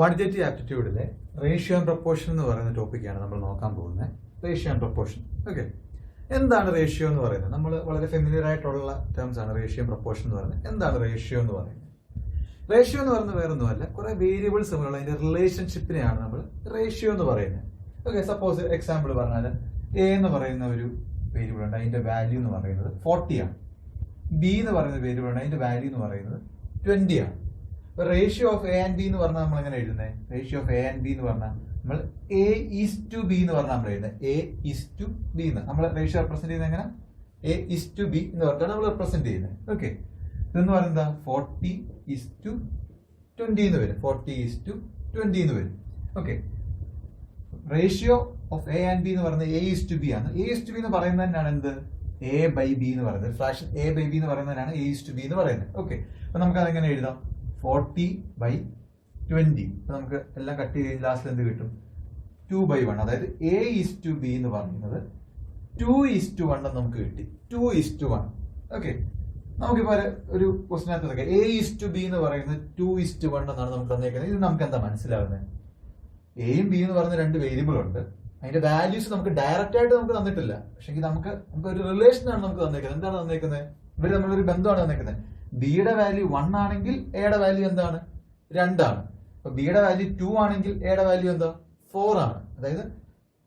Quantitative ആപ്റ്റിറ്റ്യൂഡിലെ ratio and proportion എന്ന് പറയുന്ന ടോപ്പിക്കാണ് നമ്മൾ നോക്കാൻ പോകുന്നത്. Ratio and proportion. ഓക്കെ, എന്താണ് റേഷ്യോ എന്ന് പറയുന്നത്? നമ്മൾ വളരെ ഫെമിലിയർ ആയിട്ടുള്ള ടേംസ് ആണ് റേഷ്യോ ആൻഡ് പ്രൊപ്പോർഷൻ എന്ന് പറയുന്നത്. എന്താണ് റേഷ്യോ എന്ന് പറയുന്നത്? റേഷ്യോ എന്ന് പറയുന്നത് വേറെ ഒന്നുമല്ല, കുറെ വേരിയബിൾസ് തമ്മിലുള്ള അതിന്റെ റിലേഷൻഷിപ്പിനെയാണ് നമ്മൾ റേഷ്യോ എന്ന് പറയുന്നത്. ഓക്കെ, സപ്പോസ് എക്സാമ്പിൾ പറഞ്ഞാൽ എ എന്ന് പറയുന്ന ഒരു വേരിയബിൾ ഉണ്ട്, അതിന്റെ വാല്യൂ എന്ന് പറയുന്നത് 40 ആണ്. ബി എന്ന് പറയുന്ന വേരിയബിൾ ഉണ്ട്, അതിന്റെ വാല്യൂ എന്ന് പറയുന്നത് 20 ആണ്. Ratio of A and B എന്ന് പറഞ്ഞാൽ നമ്മൾ എങ്ങനെ എഴുതുന്നത്? Ratio of A and B എന്ന് പറഞ്ഞാൽ നമ്മൾ എ ഈസ് ടു ബി എന്ന് പറഞ്ഞാൽ നമ്മൾ എഴുതുന്നത് എ ഈസ് ടു ബി എന്ന്. നമ്മൾ റേഷ്യോ റെപ്രസെന്റ് ചെയ്യുന്നത് എങ്ങനെ? എ ഈസ് ടു ബി എന്ന് പറഞ്ഞാണ് നമ്മൾ റെപ്രസെന്റ് ചെയ്യുന്നത്. ഓക്കെ, ഇതെന്ന് പറയുന്നത് 40:20 എന്ന് വരും. 40:20 എന്ന് വരും. Okay, ratio of A and B എന്ന് പറയുന്നത് എ ഈസ് ടു ബി ആണ്. എ ഈസ് ടു ബി എന്ന് പറയുന്നത് തന്നെയാണ് എന്ത്? എ ബൈ ബി എന്ന് പറയുന്നത്. ഫ്രാക്ഷൻ എ ബൈ ബി എന്ന് പറയുന്നതിനാണ് എ ഈസ് ടു ബി എന്ന് പറയുന്നത്. ഓക്കെ, അപ്പൊ നമുക്ക് അതെങ്ങനെ എഴുതാം? 40/20. അപ്പൊ നമുക്ക് എല്ലാം കട്ട് ചെയ്ത് ലാസ്റ്റ് എന്ത് കിട്ടും? 2/1. അതായത് എ ഈസ് ടു ബി എന്ന് പറയുന്നത് 2:1 എന്ന് നമുക്ക് കിട്ടി. 2:1. ഓക്കെ, നമുക്കിപ്പോ ഒരു ക്വസ്റ്റിനകത്ത് എ ഈസ് ടു ബി എന്ന് പറയുന്നത് 2:1 എന്നാണ് നമുക്ക് തന്നേക്കുന്നത്. ഇത് നമുക്ക് എന്താ മനസ്സിലാവുന്നത്? എയും ബി എന്ന് പറയുന്ന രണ്ട് വേരിയബിൾ ഉണ്ട്, അതിന്റെ വാല്യൂസ് നമുക്ക് ഡയറക്റ്റ് ആയിട്ട് നമുക്ക് തന്നിട്ടില്ല. പക്ഷെ നമുക്ക് ഒരു റിലേഷൻ ആണ് നമുക്ക് തന്നേക്കുന്നത്. എന്താണ് തന്നേക്കുന്നത്? ഇവര് നമ്മളൊരു ബന്ധമാണ് തന്നേക്കുന്നത്. ബിയുടെ വാല്യൂ 1 ആണെങ്കിൽ എയുടെ വാല്യൂ എന്താണ്? 2 ആണ്. അപ്പൊ ബിയുടെ വാല്യൂ 2 ആണെങ്കിൽ എയുടെ വാല്യൂ എന്താ? 4 ആണ്. അതായത്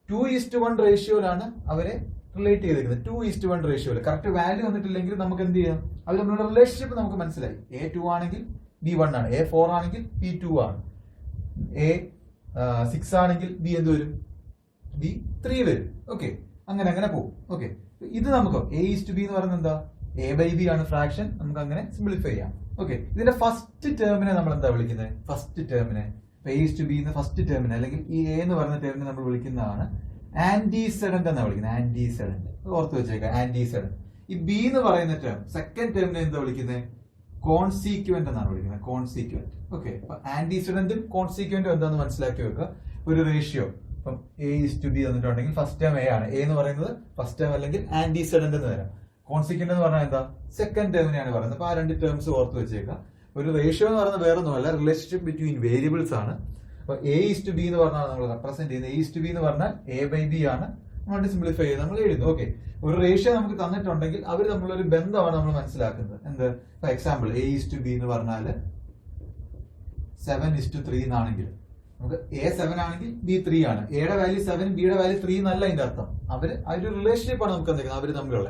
2:1 റേഷ്യോയിലാണ് അവരെ റിലേറ്റ് ചെയ്തിരിക്കുന്നത്. 2:1 റേഷ്യോയിൽ കറക്റ്റ് വാല്യൂ വന്നിട്ടില്ലെങ്കിൽ നമുക്ക് എന്ത് ചെയ്യാം? അവർ തമ്മിലുള്ള റിലേഷൻഷിപ്പ് നമുക്ക് മനസ്സിലായി. എ 2 ആണെങ്കിൽ ബി 1 ആണ്, എ 4 ആണെങ്കിൽ ബി 2 ആണ്, എ 6 ആണെങ്കിൽ ബി എന്ത് വരും? ബി 3 വരും. ഓക്കെ, അങ്ങനെ അങ്ങനെ പോകും. ഓക്കെ, ഇത് നമുക്ക് എ ഈസ് ടു ബി എന്ന് പറയുന്നത് എന്താ? എ ബൈ ബി ആണ് ഫ്രാക്ഷൻ. നമുക്ക് അങ്ങനെ സിംപ്ലിഫൈ ചെയ്യാം. ഓക്കെ, ഇതിന്റെ ഫസ്റ്റ് ടേമിനെ നമ്മൾ എന്താ വിളിക്കുന്നത്? ഫസ്റ്റ് ടേമിനെ എ ഈസ് ടു ബി എന്ന ഫസ്റ്റ് ടേമിനെ അല്ലെങ്കിൽ ഈ എ എന്ന് പറയുന്ന ടേമിനെ നമ്മൾ വിളിക്കുന്നതാണ് ആന്റിസെഡന്റ് എന്നാണ് വിളിക്കുന്നത്. ആന്റിസെഡന്റ് ഓർത്ത് വെച്ചേക്കാം, ആന്റിസെഡന്റ്. ഈ ബി എന്ന് പറയുന്ന ടേം സെക്കൻഡ് ടേമിനെ എന്താ വിളിക്കുന്നത്? കോൺസീക്വന്റ് എന്നാണ് വിളിക്കുന്നത്. കോൺസീക്വന്റ്. ഓക്കെ, അപ്പൊ ആന്റിസെഡന്റും കോൺസീക്വന്റും എന്താന്ന് മനസ്സിലാക്കി വെക്കുക. ഒരു റേഷ്യോ ഇപ്പം എ ഈസ് ടു ബി തന്നിട്ടുണ്ടെങ്കിൽ ഫസ്റ്റ് ടേം എ ആണ്. എ എന്ന് പറയുന്നത് ഫസ്റ്റ് ടേം അല്ലെങ്കിൽ ആന്റിസെഡന്റ് എന്ന് വരാം. കോൺസിക്വന്റ് എന്ന് പറഞ്ഞാൽ എന്താ? സെക്കൻഡ് ടേമിനെയാണ് പറയുന്നത്. അപ്പൊ ആ രണ്ട് ടേംസ് ഓർത്ത് വെച്ചേക്കാം. ഒരു റേഷ്യോ എന്ന് പറയുന്നത് വേറെ ഒന്നുമല്ല, റിലേഷൻഷിപ്പ് ബിറ്റ്വീൻ വേരിയബിൾസ് ആണ്. അപ്പൊ എ ഈസ് ടു ബി എന്ന് പറഞ്ഞാൽ നമ്മൾ റെപ്രസെന്റ് ചെയ്യുന്നത്. എ ഈസ് ടു ബി എന്ന് പറഞ്ഞാൽ എ ബൈ ബി ആണ്. നമ്മൾ സിംപ്ലിഫൈ ചെയ്ത് നമ്മൾ എഴുതുന്നു. ഓക്കെ, ഒരു റേഷ്യോ നമുക്ക് തന്നിട്ടുണ്ടെങ്കിൽ അവർ തമ്മിലൊരു ബന്ധമാണ് നമ്മൾ മനസ്സിലാക്കുന്നത്. എന്ത്? For example A is to B എന്ന് പറഞ്ഞാൽ 7:3 എന്നാണെങ്കിൽ നമുക്ക് എ 7 ആണെങ്കിൽ ബി 3 ആണ്. എയുടെ വാല്യൂ 7, ബിയുടെ വാല്യൂ 3 എന്നല്ല അതിന്റെ അർത്ഥം. അവര് ആ ഒരു റിലേഷൻഷിപ്പ് ആണ് നമുക്ക് തന്നിരിക്കുന്നത് അവര് തമ്മിലുള്ള.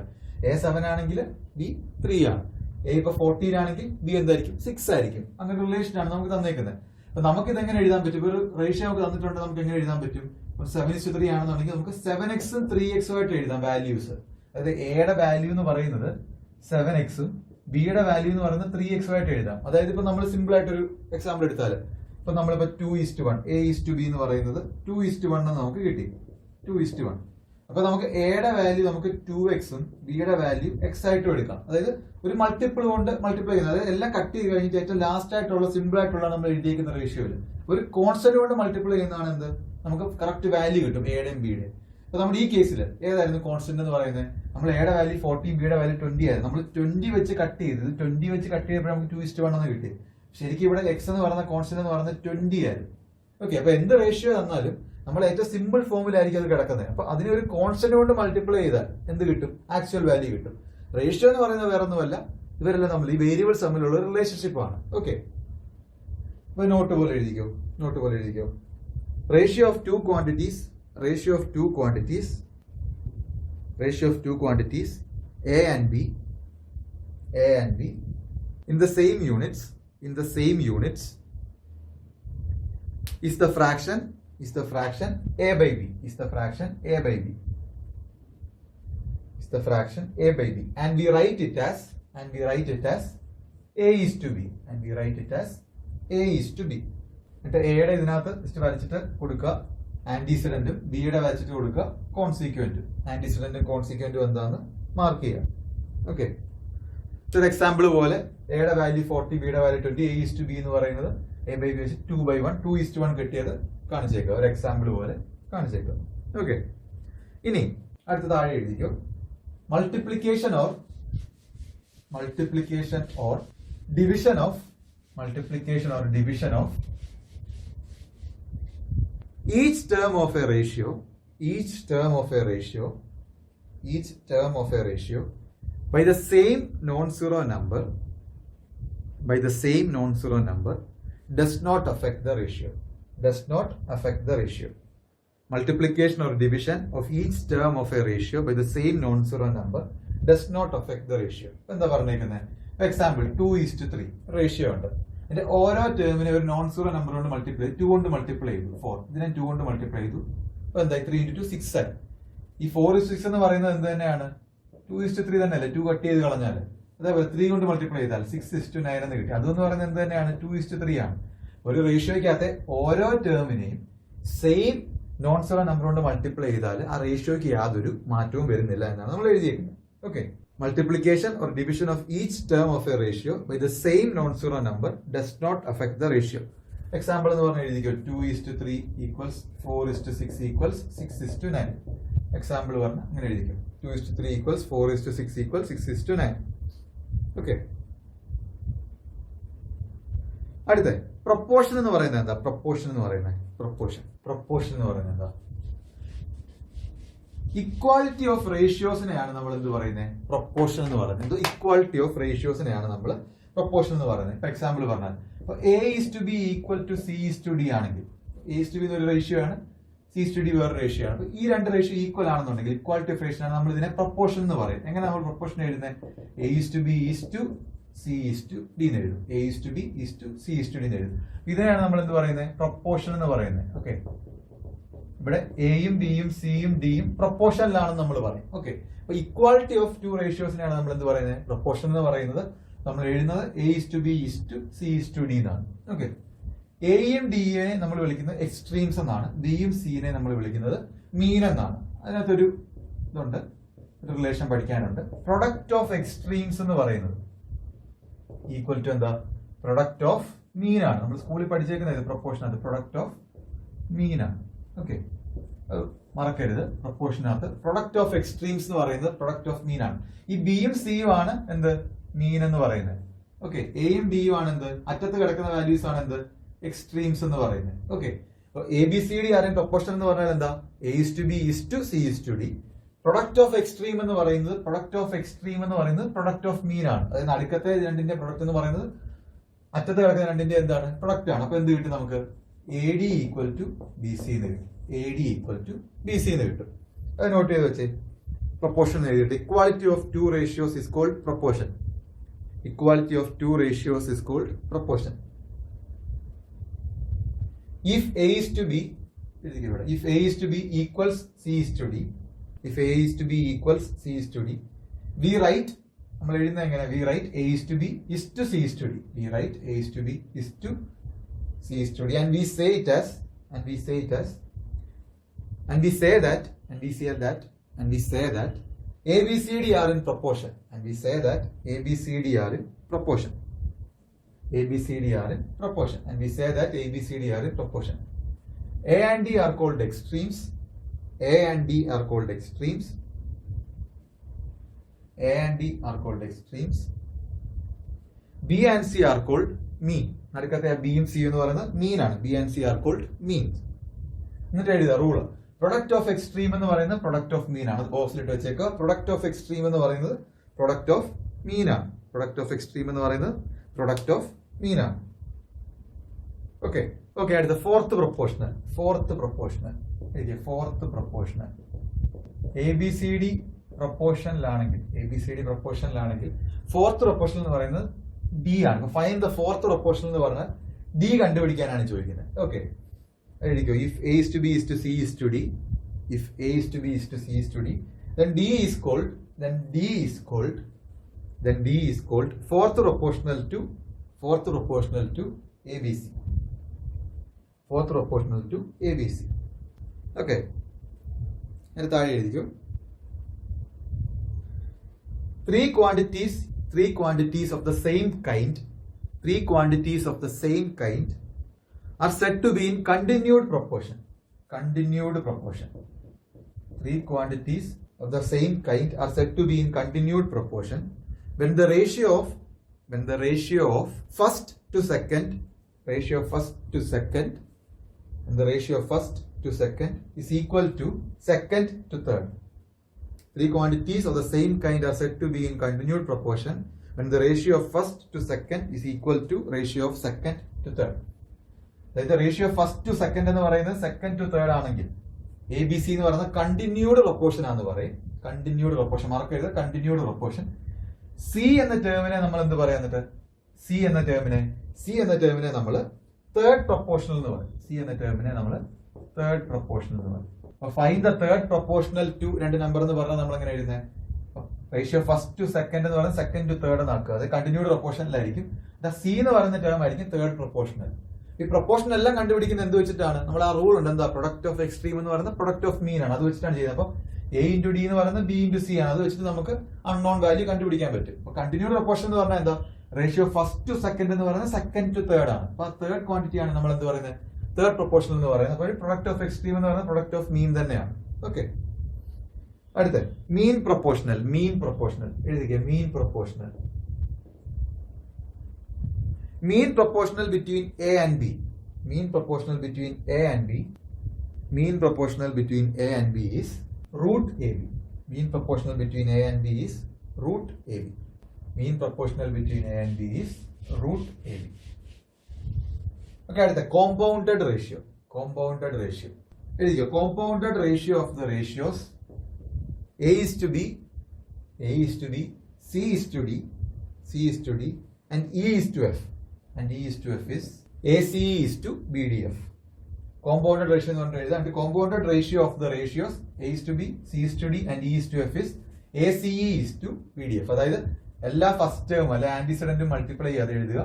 എ 7 ആണെങ്കിൽ ബി 3 ആണ്. എ ഇപ്പൊ 14 ആണെങ്കിൽ ബി എന്തായിരിക്കും? 6 ആയിരിക്കും. അങ്ങനെ റിലേഷൻ ആണ് നമുക്ക് തന്നേക്കുന്നത്. അപ്പൊ നമുക്ക് ഇതെങ്ങനെ എഴുതാൻ പറ്റും? ഒരു റേഷ്യോ നമുക്ക് തന്നിട്ടുണ്ട്, നമുക്ക് എങ്ങനെ എഴുതാൻ പറ്റും? 7:3 ആണെന്നുണ്ടെങ്കിൽ നമുക്ക് 7x-ഉം 3x-ഉം ആയിട്ട് എഴുതാം വാല്യൂസ്. അതായത് എയുടെ വാല്യൂ എന്ന് പറയുന്നത് 7x-ഉം ബിയുടെ വാല്യൂ എന്ന് പറയുന്നത് 3x-ഉം ആയിട്ട് എഴുതാം. അതായത് ഇപ്പൊ നമ്മൾ സിമ്പിൾ ആയിട്ട് ഒരു എക്സാമ്പിൾ എടുത്താൽ ഇപ്പൊ നമ്മളിപ്പോ 2:1 എ ഈസ് ടു ബി എന്ന് പറയുന്നത് 2:1 എന്ന് നമുക്ക് കിട്ടി. 2:1. അപ്പൊ നമുക്ക് എയുടെ വാല്യൂ നമുക്ക് 2x-ഉം ബിയുടെ വാല്യൂ x ആയിട്ടും എടുക്കാം. അതായത് ഒരു മൾട്ടിപ്പിൾ കൊണ്ട് മൾട്ടിപ്ലൈ ചെയ്യുന്നത്. അതായത് എല്ലാം കട്ട് ചെയ്ത് കഴിഞ്ഞിട്ട് ഏറ്റവും ലാസ്റ്റ് ആയിട്ടുള്ള സിമ്പിൾ ആയിട്ടുള്ള നമ്മൾ എഴുതിയിരിക്കുന്ന റേഷ്യോയിൽ ഒരു കോൺസ്റ്റന്റ് കൊണ്ട് മൾട്ടിപ്ലൈ ചെയ്യുന്നതാണ് എന്ത്? നമുക്ക് കറക്റ്റ് വാല്യൂ കിട്ടും എയുടെയും ബിയുടെയും. അപ്പൊ നമ്മുടെ ഈ കേസിൽ ഏതായിരുന്നു കോൺസ്റ്റന്റ് എന്ന് പറയുന്നത്? നമ്മൾ എയുടെ വാല്യൂ 40, ബിയുടെ വാല്യൂ 20 ആയിരുന്നു. നമ്മൾ 20 വെച്ച് കട്ട് ചെയ്തത് 20 വെച്ച് കട്ട് ചെയ്തപ്പോൾ നമുക്ക് 2:1 എന്ന് കിട്ടി. ശരിക്കും ഇവിടെ എക്സ് എന്ന് പറയുന്ന കോൺസ്റ്റന്റ് എന്ന് പറയുന്നത് 20 ആയിരുന്നു. ഓക്കെ, അപ്പൊ എന്ത് റേഷ്യോ തന്നാലും നമ്മൾ ഏറ്റവും സിമ്പിൾ ഫോമിലായിരിക്കും അത് കിടക്കുന്നത്. അപ്പൊ അതിനെ ഒരു കോൺസ്റ്റന്റ് കൊണ്ട് മൾട്ടിപ്ലൈ ചെയ്താൽ എന്ത് കിട്ടും? ആക്ച്വൽ വാല്യൂ കിട്ടും. റേഷ്യോ എന്ന് പറയുന്നത് വേറെ ഒന്നുമല്ല, ഇവരെല്ലാം നമ്മൾ ഈ വേരിയബിൾസ് തമ്മിലുള്ള റിലേഷൻഷിപ്പ് ആണ്. ഓക്കെ, അപ്പൊ നോട്ട് പോലെ എഴുതിക്കോ. Ratio of two quantities A and B in the same units is the fraction A by B and we write it as A is to B എന്നിട്ട് എയുടെ ഇതിനകത്ത് ജസ്റ്റ് വരച്ചിട്ട് കൊടുക്കുക ആന്റിസിഡന്റും ബിയുടെ വരച്ചിട്ട് കൊടുക്കുക കോൺസിക്വന്റും. ആന്റിസിഡന്റും കോൺസിക്വന്റും എന്താന്ന് മാർക്ക് ചെയ്യാം. ഓക്കെ, ഒരു എക്സാമ്പിൾ പോലെ എയുടെ വാല്യൂ 40, ബിയുടെ value 20, A is to B എന്ന് പറയുന്നത് എ ബൈ ബി വെച്ച് 2/1 2:1 കിട്ടിയത് കാണിച്ചേക്കുക. ഒരു എക്സാമ്പിൾ പോലെ കാണിച്ചേക്കുക. ഓക്കെ, ഇനി അടുത്ത താഴെ എഴുതിക്കോ. Multiplication or division of each term of a ratio by the same non-zero number does not affect the ratio. Multiplication or division of each term of a ratio by the same non-zero number does not affect the ratio. എന്താ പറഞ്ഞേക്കുന്നത്? For example 2:3 ratio ഉണ്ട്. അതിന്റെ ഓരോ ടേമിനെ ഒരു non zero number കൊണ്ട് multiply 2 കൊണ്ട് multiply ചെയ്തു 4. ഇതിനെ 2 കൊണ്ട് മൾട്ടിപ്ലൈ ചെയ്തു. അപ്പൊ എന്തായി? 3 into 2 6 ആയി. ഈ 4:6 എന്ന് പറയുന്നത് എന്ത് തന്നെയാണ്? 2:3 തന്നെയല്ലേ? 2 കട്ട് ചെയ്ത് കളഞ്ഞാൽ. അതേപോലെ 3 കൊണ്ട് മൾട്ടിപ്ലൈ ചെയ്താൽ 6:9 എന്ന് കിട്ടി. അതെന്ന് പറയുന്നത് എന്ത് തന്നെയാണ്? 2:3 ആണ്. ഒരു റേഷ്യോയ്ക്കകത്തെ ഓരോ ടേമിനെയും സെയിം നോൺ സീറോ നമ്പർ കൊണ്ട് മൾട്ടിപ്ലൈ ചെയ്താൽ ആ റേഷ്യോയ്ക്ക് യാതൊരു മാറ്റവും വരുന്നില്ല എന്നാണ് നമ്മൾ എഴുതിയിരിക്കുന്നത്. Okay, multiplication or division of each term of a ratio by the same non zero number does not affect the ratio. Example എന്ന് പറഞ്ഞാൽ എഴുതിക്കോ 2:3 ഈക്വൽസ് 4:6 ഈക്വൽസ് 6:9. എക്സാമ്പിൾ പറഞ്ഞാൽ അങ്ങനെ എഴുതിക്കും 2:3 ഈക്വൽസ് 4:6 ഈക്വൽസ് 6:9. ഓക്കെ, അടുത്ത പ്രൊപ്പോർഷൻ എന്ന് പറയുന്നത് എന്താ? പ്രൊപ്പോർഷൻ എന്ന് പറയുന്നത് എന്താ? ഇക്വാലിറ്റി ഓഫ് റേഷ്യോസിനെയാണ് നമ്മൾ എന്ത് പറയുന്നത്? പ്രൊപ്പോർഷൻ എന്ന് പറയുന്നത്. ഇക്വാലിറ്റി ഓഫ് റേഷ്യോസിനെയാണ് നമ്മൾ പ്രൊപ്പോർഷൻ എന്ന് പറയുന്നത്. ഇപ്പൊ എക്സാമ്പിൾ പറഞ്ഞാൽ ഇപ്പൊ A:B ഈക്വൽ ടു C:D ആണെങ്കിൽ A:B എന്നൊരു റേഷ്യോ ആണ്, C:D വേറെ റേഷ്യോ ആണ്. ഈ രണ്ട് റേഷ്യോ ഈക്വൽ ആണെന്നുണ്ടെങ്കിൽ ഇക്വാലിറ്റി ഓഫ് റേഷ്യോ ആണ് നമ്മൾ ഇതിനെ പ്രൊപ്പോർഷൻ എന്ന് പറയും. എങ്ങനെ നമ്മൾ പ്രൊപ്പോർഷൻ എഴുതുന്നത്? A:B C:D എന്ന് എഴുതും. A:B C:D എന്ന് എഴുതും. ഇതിനെയാണ് നമ്മൾ എന്ത് പറയുന്നത്? പ്രൊപ്പോർഷൻ എന്ന് പറയുന്നത്. ഓക്കെ, ഇവിടെ എയും ബിയും സിയും ഡിയും പ്രൊപ്പോർഷനിലാണെന്ന് നമ്മൾ പറയും. ഓക്കെ, അപ്പൊ ഇക്വാലിറ്റി ഓഫ് ടു റേഷ്യോസിനെയാണ് നമ്മൾ എന്ത് പറയുന്നത്? പ്രൊപ്പോർഷൻ എന്ന് പറയുന്നത്. നമ്മൾ എഴുതുന്നത് A:B C:D എന്നാണ്. ഓക്കെ, എയും ഡിയെ നമ്മൾ വിളിക്കുന്നത് എക്സ്ട്രീംസ് എന്നാണ്, ബിയും സിനെ നമ്മൾ വിളിക്കുന്നത് മീൻ എന്നാണ്. അതിനകത്തൊരു ഇതുണ്ട്, റിലേഷൻ പഠിക്കാനുണ്ട്. പ്രൊഡക്റ്റ് ഓഫ് എക്സ്ട്രീംസ് എന്ന് പറയുന്നത് ഈക്വൽ ടു എന്താ? പ്രൊഡക്റ്റ് ഓഫ് മീൻ ആണ്. നമ്മൾ സ്കൂളിൽ പഠിച്ചേക്കുന്നത് പ്രൊപ്പോർഷനകത്ത് പ്രൊഡക്റ്റ് ഓഫ് മീൻ ആണ്. ഓക്കെ, മറക്കരുത്. പ്രൊപ്പോർഷനകത്ത് പ്രൊഡക്റ്റ് ഓഫ് എക്സ്ട്രീംസ് എന്ന് പറയുന്നത് പ്രൊഡക്റ്റ് ഓഫ് മീൻ ആണ്. ഈ ബിയും സിയും ആണ് എന്ത്? മീൻ എന്ന് പറയുന്നത്. ഓക്കെ, എയും ഡിയും ആണ് എന്ത്? അറ്റത്ത് കിടക്കുന്ന വാല്യൂസ് ആണ് എന്ത്? എക്സ്ട്രീംസ് എന്ന് പറയുന്നത്. ഓക്കെ, ABCD ആരെയും പ്രൊപ്പോർഷൻ എന്ന് പറഞ്ഞാൽ എന്താ? A:B C:D. Product of extreme എന്ന് പറയുന്നത് പ്രൊഡക്റ്റ് ഓഫ് മീൻ ആണ്. അതായത് നടുക്കത്തെ രണ്ടിന്റെ പ്രൊഡക്റ്റ് എന്ന് പറയുന്നത് അറ്റത്ത് കിടക്കുന്ന രണ്ടിന്റെ എന്താണ്? പ്രൊഡക്റ്റ് ആണ്. അപ്പൊ എന്ത് കിട്ടും നമുക്ക്? AD ഈക്വൽ ടു BC എന്ന് കിട്ടും. അത് നോട്ട് ചെയ്ത് വെച്ചേ. പ്രൊപ്പോർഷൻ എഴുതിയിട്ട് equality of two ratios is called proportion. If A:B equals C:D, we write നമ്മൾ എഴുതുന്നത് എങ്ങനെ? We write A:B is to C:D. And we say that ABCD are in proportion. A and D are called extremes. B and C are called mean. നടുക്കത്തെ B യും C എന്ന് പറയുന്നത് മീൻ ആണ്. B and C are called means. എന്നിട്ട് എഴുതുക rule. Product of extreme എന്ന് പറയുന്നത് product of mean ആണ്. ബോക്സിലിട്ട് വെച്ചേക്കുക. പ്രൊഡക്റ്റ് ഓഫ് എക്സ്ട്രീം എന്ന് പറയുന്നത് പ്രൊഡക്റ്റ് ഓഫ് മീൻ ആണ്. ഓക്കെ, അടുത്ത ഫോർത്ത് പ്രൊപ്പോർഷണൽ. ABCD പ്രൊപ്പോർഷനിലാണെങ്കിൽ ഫോർത്ത് പ്രൊപ്പോർഷൻ എന്ന് പറയുന്നത് D ആണ്. ഫൈൻഡ് ദ ഫോർത്ത് പ്രൊപ്പോർഷൻ എന്ന് പറഞ്ഞാൽ D കണ്ടുപിടിക്കാനാണ് ചോദിക്കുന്നത്. ഓക്കെ, എഴുതിക്കോ. If A:B is to C:D, then D is called fourth proportional to ABC. Okay, അതിന് താഴെ എഴുതിക്കോ. Three quantities of the same kind are said to be in continued proportion. Three quantities of the same kind are said to be in continued proportion when the ratio of first to second to second is equal to second to third. Three quantities of the same kind are said to be in continued proportion when the ratio of first to second is equal to ratio of second to third. അതായത് ratio first to second എന്ന് പറയുന്നത് second to third ആണെങ്കിൽ A B C എന്ന് പറയുന്നത് continued proportion ആണെന്ന് പറയും. Continued proportion mark ചെയ്ത് continued proportion. C എന്ന ടേമിനെ നമ്മൾ എന്ത് പറയാ, എന്നിട്ട് സി എന്ന ടേമിനെ നമ്മൾ തേർഡ് പ്രൊപ്പോർഷണൽ എന്ന് പറയും. സി എന്ന ടേമിനെ നമ്മൾ തേർഡ് പ്രൊപ്പോർഷണൽ എന്ന് പറയും. അപ്പൊ find the third proportional to രണ്ട് നമ്പർ എന്ന് പറഞ്ഞാൽ നമ്മൾ എങ്ങനെ എഴുതുന്നത്? റേഷ്യോ ഫസ്റ്റ് ടു സെക്കൻഡ് എന്ന് പറയുന്നത് സെക്കൻഡ് ടു തേർഡ് എന്നാക്കുക. അത് കണ്ടിന്യൂഡ് പ്രൊപ്പോർഷനിലായിരിക്കും. സി എന്ന് പറയുന്ന ടേം ആയിരിക്കും തേർഡ് പ്രൊപ്പോർഷണൽ. ഈ പ്രൊപ്പോർഷൻ എല്ലാം കണ്ടുപിടിക്കുന്നത് എന്ത് വെച്ചിട്ടാണ്? നമ്മൾ ആ റൂൾ ഉണ്ട്, എന്താ, പ്രൊഡക്റ്റ് ഓഫ് എക്സ്ട്രീം എന്ന് പറയുന്നത് പ്രൊഡക്റ്റ് ഓഫ് മീൻ ആണ്. അത് വെച്ചിട്ടാണ് ചെയ്യുന്നത്. അപ്പൊ എ ഇൻറ്റു ഡി എന്ന് പറയുന്നത് ബി ഇൻറ്റു സി ആണ്. അത് വെച്ചിട്ട് നമുക്ക് അൺനോൺ വാല്യൂ കണ്ടുപിടിക്കാൻ പറ്റും. അപ്പൊ കണ്ടിന്യൂഡ് പ്രൊപ്പോർഷൻ എന്ന് പറഞ്ഞാൽ എന്താ? റേഷ്യോ ഫസ്റ്റ് ടു സെക്കൻഡ് എന്ന് പറയുന്നത് സെക്കൻഡ് ടു തേർഡ് ആണ്. അപ്പൊ തേർഡ് ക്വാണ്ടിറ്റി ആണ് നമ്മൾ എന്ത് പറയുന്നത്? തേർഡ് പ്രൊപ്പോർഷൻ എന്ന് പറയുന്നത്. അപ്പോൾ പ്രൊഡക്റ്റ് ഓഫ് എക്സ്ട്രീം എന്ന് പറയുന്നത് പ്രൊഡക്റ്റ് ഓഫ് മീൻ തന്നെയാണ്. ഓക്കെ, അടുത്ത മീൻ proportional. എഴുതിക്കുക, mean proportional. Mean proportional between A and B. Mean proportional between A and B. Mean proportional between A and B is root AB. Mean proportional between A and B is root AB. Mean proportional between A and B is root AB. Okay, the compounded ratio. Here is your compounded ratio of the ratios. A is to B, C is to D, and E is to F. And E is to F is ACE is to BDF. Compounded ratio എന്ന് പറഞ്ഞാൽ എഴുതാം. Compounded ratio of the ratios A is to B, C is to D, and E is to F is ACE is to BDF. അതായത് എല്ലാ first ടേമും അല്ലെ ആന്റിസിഡന്റും multiply ചെയ്യുക, അത് എഴുതുക.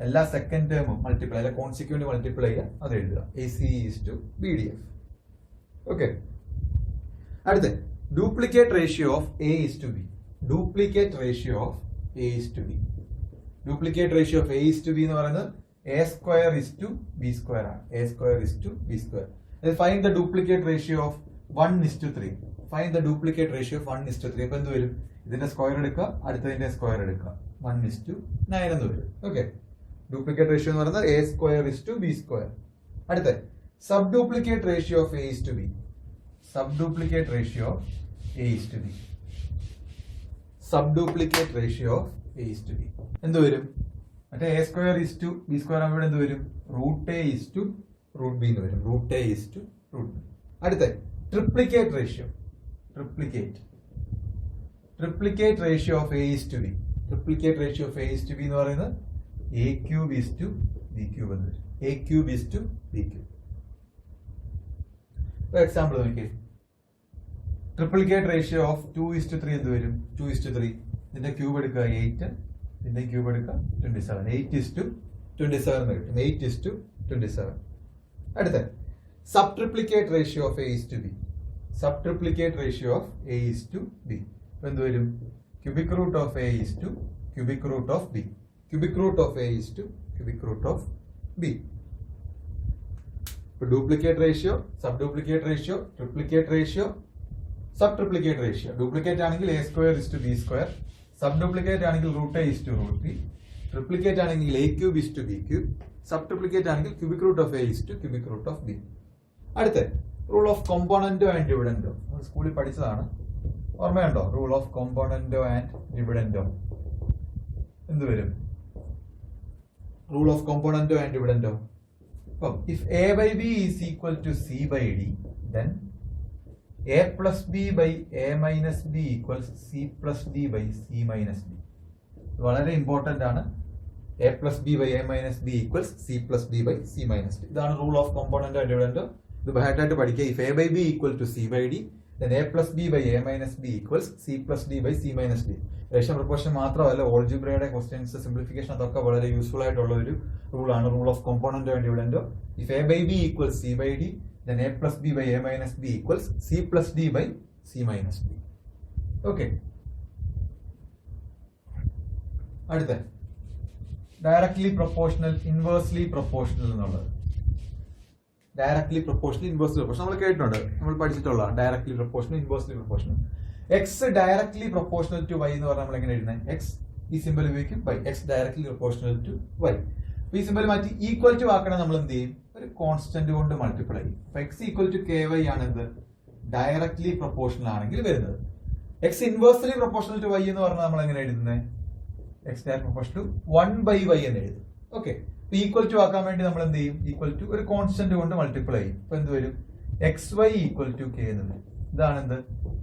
എല്ലാ സെക്കൻഡ് ടേമും മൾട്ടിപ്ലൈ അല്ലെ കോൺസിക്വന്റ് മൾട്ടിപ്ലൈ ചെയ്യുക, അത് എഴുതുക. ACE is to BDF. Okay, അടുത്ത duplicate ratio of A is to B. Duplicate ratio of A is to B. Duplicate ratio of A is to B എന്ന് പറയുന്നത് A square is to B square ആണ്. A square is to B square. Find the duplicate ratio of 1 is to 3. Find the duplicate ratio of 1 is to 3. അപ്പൊ എന്ത് വരും? ഇതിന്റെ square എടുക്കുക, അടുത്തതിന്റെ square എടുക്കുക. 1 is to 9 എന്ന് വരും. ഓക്കെ, ഡ്യൂപ്ലിക്കേറ്റ് റേഷ്യോ എന്ന് പറയുന്നത് A square is to B square. അടുത്ത sub duplicate ratio of A is to B. Sub duplicate ratio of A is to B. Sub duplicate ratio of A is to B. എന്ത് വരും? മറ്റേ A square is to B square ആകുമ്പോൾ എന്ത് വരും? Root A is to root B എന്ന് വരും. Root A is to root B. അടുത്ത triplicate ratio. Triplicate ratio of A is to B. Triplicate ratio of A is to B എന്ന് പറയുന്നത് A cube is to B cube എന്ന് വരും. A cube is to B cube. ഒരു example നോക്കിയേ. Triplicate ratio of 2 is to 3 എന്ത് വരും? 2 is to 3. ഇതിന്റെ cube എടുക്കുക 8, ഇതിന്റെ ക്യൂബ് എടുക്കുക 27. 8 is to 27 എന്ന് കിട്ടും. 8 is to 27. അടുത്ത sub triplicate ratio of A is to B. Sub triplicate ratio of A is to B എന്ത് വരും? Cubic root of A is to cubic root of B. Cubic root of A is to cubic root of B. Duplicate ratio, sub duplicate ratio, triplicate ratio, sub triplicate ratio. Duplicate ആണെങ്കിൽ A square is to B square. Sub duplicate ആണെങ്കിൽ root A is to root B. Triplicate ആണെങ്കിൽ A cube is to B cube. Sub triplicate ആണെങ്കിൽ cubic root of A is to cubic root of B. അടുത്ത rule of componendo and dividendo. നമ്മൾ സ്കൂളിൽ പഠിച്ചതാണ്, ഓർമ്മയുണ്ടോ? Rule of componendo and dividendo എന്ത് വരും? Rule of componendo and dividendo. If A by B is equal to C by D, then A plus B by A minus B equals C plus D by C minus D. വളരെ important ആണ്. A plus B by A minus B equals C plus D by C minus D. ഇതാണ് rule of component and dividend. ഇത് ബൈഹാർട്ടായിട്ട് പഠിക്കുക. If A by B equal to C by D, then A plus B by A minus B equals C plus D by C minus D. Ratio proportion മാത്രമല്ല, ഓൾജിബ്രയുടെ questions, simplification, അതൊക്കെ വളരെ useful ആയിട്ടുള്ള ഒരു റൂളാണ് rule of component and dividend. If A by B equals C by D, then A plus B by A minus B equals C plus D by C minus D. Okay. അടുത്ത directly proportional, inversely proportional എന്നുള്ളത്. Directly proportional, inversely proportional നമ്മൾ കേട്ടിട്ടുണ്ട്, നമ്മൾ പഠിച്ചിട്ടുള്ള directly proportional, inversely proportional. X directly proportional to Y എന്ന് പറഞ്ഞാൽ നമ്മൾ എങ്ങനെ എഴുതുന്നത്? എക്സ് ഈ സിമ്പിൾ ഉപയോഗിക്കും, Y. X directly proportional to Y. ഈ സിമ്പിൾ മാറ്റി ഈക്വൽ ടു ആക്കണേ നമ്മൾ എന്ത് ചെയ്യും, ഒരു കോൺസ്റ്റന്റ് കൊണ്ട് മൾട്ടിപ്ലൈ ചെയ്യും. അപ്പൊ X equal to K Y ആണ് എന്ത്, ഡയറക്ട്ലി പ്രൊപ്പോർഷണൽ ആണെങ്കിൽ വരുന്നത്. X inversely proportional to Y എന്ന് പറഞ്ഞാൽ നമ്മൾ എങ്ങനെ എഴുതുന്നത്, X direct proportional to 1/y എന്ന് എഴുതും. ഓക്കെ, ഈക്വൽ ടു ആക്കാൻ വേണ്ടി നമ്മൾ എന്ത് ചെയ്യും, ഈക്വൽ ടു ഒരു കോൺസ്റ്റന്റ് കൊണ്ട് മൾട്ടിപ്ലൈ ചെയ്യും. അപ്പൊ എന്ത് വരും, X Y equal to K എന്ന് വരും. ഇതാണ് എന്ത്,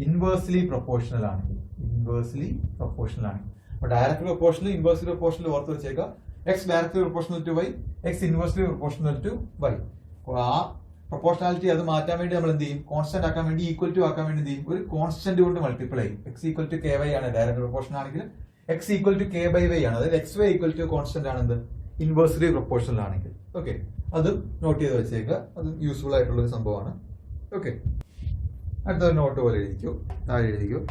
ഇൻവേഴ്സ്ലി പ്രൊപ്പോർഷണൽ ആണ്. ഇൻവേഴ്സ്ലി പ്രൊപ്പോർഷണൽ ആണ്. അപ്പൊ ഡയറക്ട് പ്രൊപ്പോർഷണൽ, ഇൻവേഴ്സ്ലി പ്രൊപ്പോർഷണൽ ഓർത്ത് വെച്ചേക്കാം. X directly proportional to Y, X inversely proportional to Y. ആ പ്രൊപ്പോർഷണാലിറ്റി അത് മാറ്റാൻ വേണ്ടി നമ്മൾ എന്ത് ചെയ്യും, കോൺസ്റ്റന്റ് ആക്കാൻ വേണ്ടി, ഈക്വൽ ടു ആക്കാൻ വേണ്ടി എന്ത് ചെയ്യും, ഒരു കോൺസ്റ്റന്റ് കൊണ്ട് മൾട്ടിപ്ലൈ ചെയ്യും. X equal to K Y ആണ് ഡയറക്ട് പ്രൊപ്പോർഷണൽ ആണെങ്കിൽ, X equal to K by Y ആണ്, അതായത് X Y equal to constant ആണ് എന്ത്, ഇൻവേഴ്സ്ലി പ്രൊപ്പോർഷണൽ ആണെങ്കിൽ. ഓക്കെ, അത് നോട്ട് ചെയ്ത് വെച്ചേക്കുക, അത് യൂസ്ഫുൾ ആയിട്ടുള്ള ഒരു സംഭവമാണ്. ഓക്കെ, അടുത്ത നോട്ട് പോലെ എഴുതിക്കോ, താഴെ എഴുതിക്കോ.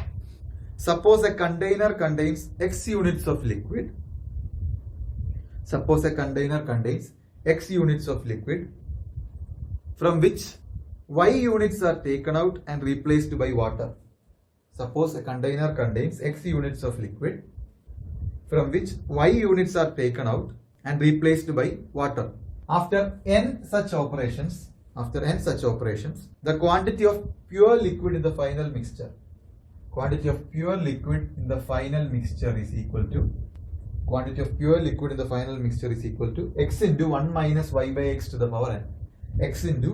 Suppose a container contains x units of liquid. Suppose a container contains x units of liquid from which y units are taken out and replaced by water. Suppose a container contains x units of liquid from which y units are taken out and replaced by water. After n such operations, the quantity of pure liquid in the final mixture is equal to x into 1 minus y by x to the power n. X into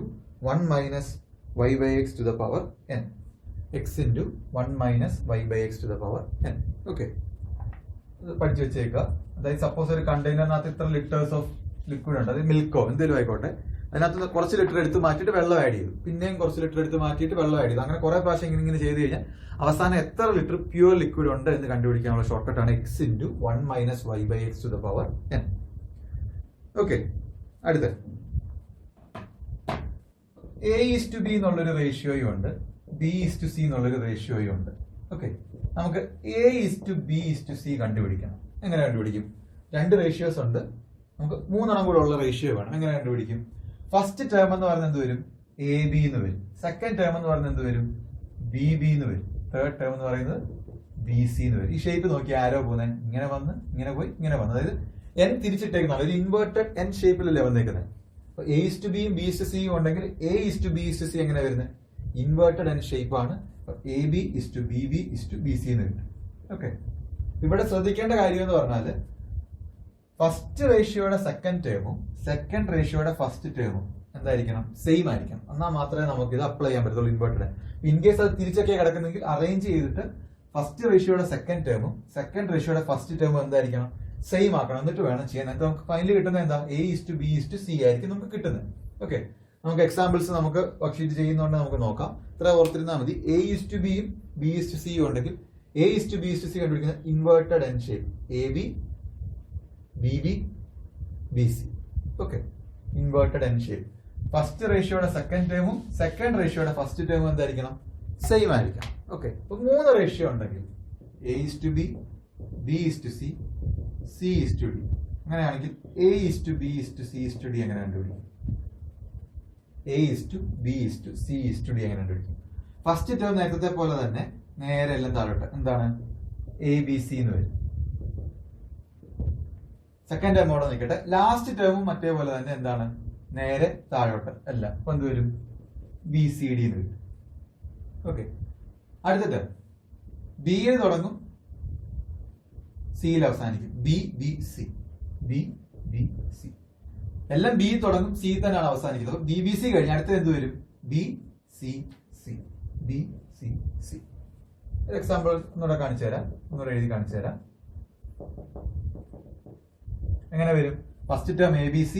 1 minus y by x to the power n. X into 1 minus y by x to the power n. Okay. പഠിച്ചു വെച്ചേക്കുക. അതായത് suppose ഒരു കണ്ടെയ്നറിനകത്ത് ഇത്ര litres of liquid ഉണ്ട്, അത് മിൽക്കോ എന്തെങ്കിലും ആയിക്കോട്ടെ, അതിനകത്ത് കുറച്ച് ലിറ്റർ എടുത്ത് മാറ്റിയിട്ട് വെള്ളം ആഡ് ചെയ്തു, പിന്നെയും കുറച്ച് ലിറ്റർ എടുത്ത് മാറ്റിയിട്ട് വെള്ളം ആഡ് ചെയ്തു, അങ്ങനെ കുറെ പ്രാവശ്യം ഇങ്ങനെ ചെയ്ത് കഴിഞ്ഞാൽ അവസാനം എത്ര ലിറ്റർ പ്യൂർ ലിക്വിഡ് ഉണ്ട് എന്ന് കണ്ടുപിടിക്കാനുള്ള ഷോർട്ട് കട്ടാണ് x into 1 minus y by x to the power n. Okay, അടുത്ത A:B എന്നുള്ളൊരു റേഷ്യോയും ഉണ്ട്, B:C എന്നുള്ളൊരു റേഷ്യോയും ഉണ്ട്. ഓക്കെ, നമുക്ക് A:B:C കണ്ടുപിടിക്കണം. എങ്ങനെ കണ്ടുപിടിക്കും, രണ്ട് റേഷ്യോസ് ഉണ്ട്, നമുക്ക് 3 എണ്ണം കൂടെ ഉള്ള റേഷ്യോ വേണം. എങ്ങനെ കണ്ടുപിടിക്കും, ഫസ്റ്റ് ടേം എന്ന് പറയുന്നത് എന്ത് വരും, AB എന്ന് വരും. സെക്കൻഡ് ടേം എന്ന് പറയുന്നത് എന്ത് വരും, BB എന്ന് വരും. തേർഡ് ടേം എന്ന് പറയുന്നത് BC എന്ന് വരും. ഈ ഷേപ്പ് നോക്കി ആരോ പോകുന്നത്, ഇങ്ങനെ വന്ന് ഇങ്ങനെ പോയി ഇങ്ങനെ വന്ന്, അതായത് n തിരിച്ചിട്ടേക്കുന്ന ഒരു ഇൻവേർട്ടഡ് n ഷേപ്പിലല്ലേ വന്നേക്കുന്നത്. അപ്പൊ A:B യും B:C യും ഉണ്ടെങ്കിൽ A:B:C എങ്ങനെ വരുന്നത്, ഇൻവേർട്ടഡ് n ഷേപ്പ് ആണ്. AB:BB:BC എന്ന് കിട്ടും. ഓക്കെ, ഇവിടെ ശ്രദ്ധിക്കേണ്ട കാര്യം എന്ന് പറഞ്ഞാൽ ഫസ്റ്റ് റേഷ്യോയുടെ സെക്കൻഡ് ടേമും സെക്കൻഡ് റേഷ്യോയുടെ ഫസ്റ്റ് ടേമും എന്തായിരിക്കണം, സെയിം ആയിരിക്കണം. എന്നാൽ മാത്രമേ നമുക്ക് ഇത് അപ്ലൈ ചെയ്യാൻ പറ്റത്തുള്ളൂ ഇൻവേർട്ടഡ്. ഇൻ കേസ് അത് തിരിച്ചൊക്കെ കിടക്കുന്നെങ്കിൽ അറേഞ്ച് ചെയ്തിട്ട് ഫസ്റ്റ് റേഷ്യോയുടെ സെക്കൻഡ് ടേമും സെക്കൻഡ് റേഷ്യോയുടെ ഫസ്റ്റ് ടേമും എന്തായിരിക്കണം, സെയിം ആക്കണം. എന്നിട്ട് വേണം ചെയ്യാൻ. എന്നിട്ട് നമുക്ക് ഫൈനലി കിട്ടുന്നത് എന്താ, A:B:C ആയിരിക്കും നമുക്ക് കിട്ടുന്നത്. ഓക്കെ, നമുക്ക് എക്സാമ്പിൾസ് നമുക്ക് വർക്ക്ഷീറ്റ് ചെയ്യുന്നതുകൊണ്ട് നമുക്ക് നോക്കാം. ഇത്ര ഓർത്തിരുന്നാൽ മതി. A:B യും B:C യും ഉണ്ടെങ്കിൽ A:B:C കണ്ടുപിടിക്കുന്ന inverted n shape AB BB BC. Okay, inverted n shape. First റേഷ്യോയുടെ സെക്കൻഡ് ടേമും സെക്കൻഡ് റേഷ്യോയുടെ ഫസ്റ്റ് ടേമും എന്തായിരിക്കണം, സെയിം ആയിരിക്കണം. ഓക്കെ, അപ്പൊ 3 റേഷ്യോ ഉണ്ടെങ്കിൽ A:B B:C C:D, അങ്ങനെയാണെങ്കിൽ A:B:C എങ്ങനെ കണ്ടുപിടിക്കും, A:B:C എങ്ങനെ കണ്ടുപിടിക്കും. ഫസ്റ്റ് ടേം നേരത്തെ പോലെ തന്നെ നേരെ എല്ലാം താഴോട്ട് എന്താണ്, ABC എന്ന് വരും. സെക്കൻഡ് ടേം അവിടെ നിൽക്കട്ടെ, ലാസ്റ്റ് ടേമും മറ്റേ പോലെ തന്നെ എന്താണ്, നേരെ താഴോട്ട് അല്ല. അപ്പൊ എന്ത് വരും, BCD എന്ന് വരും. ഓക്കെ, അടുത്ത ടേം ബിയിൽ തുടങ്ങും, സിയിൽ അവസാനിക്കും. BBC എല്ലാം ബി തുടങ്ങും, സി തന്നെയാണ് അവസാനിക്കുന്നത്. അപ്പൊ BBC കഴിഞ്ഞ് അടുത്ത എന്ത് വരും, BCC. ഒരു എക്സാമ്പിൾ ഒന്നുകൂടെ കാണിച്ചു തരാം, ഒന്നുകൂടെ എഴുതി കാണിച്ചു തരാം. എങ്ങനെ വരും, first term ABC,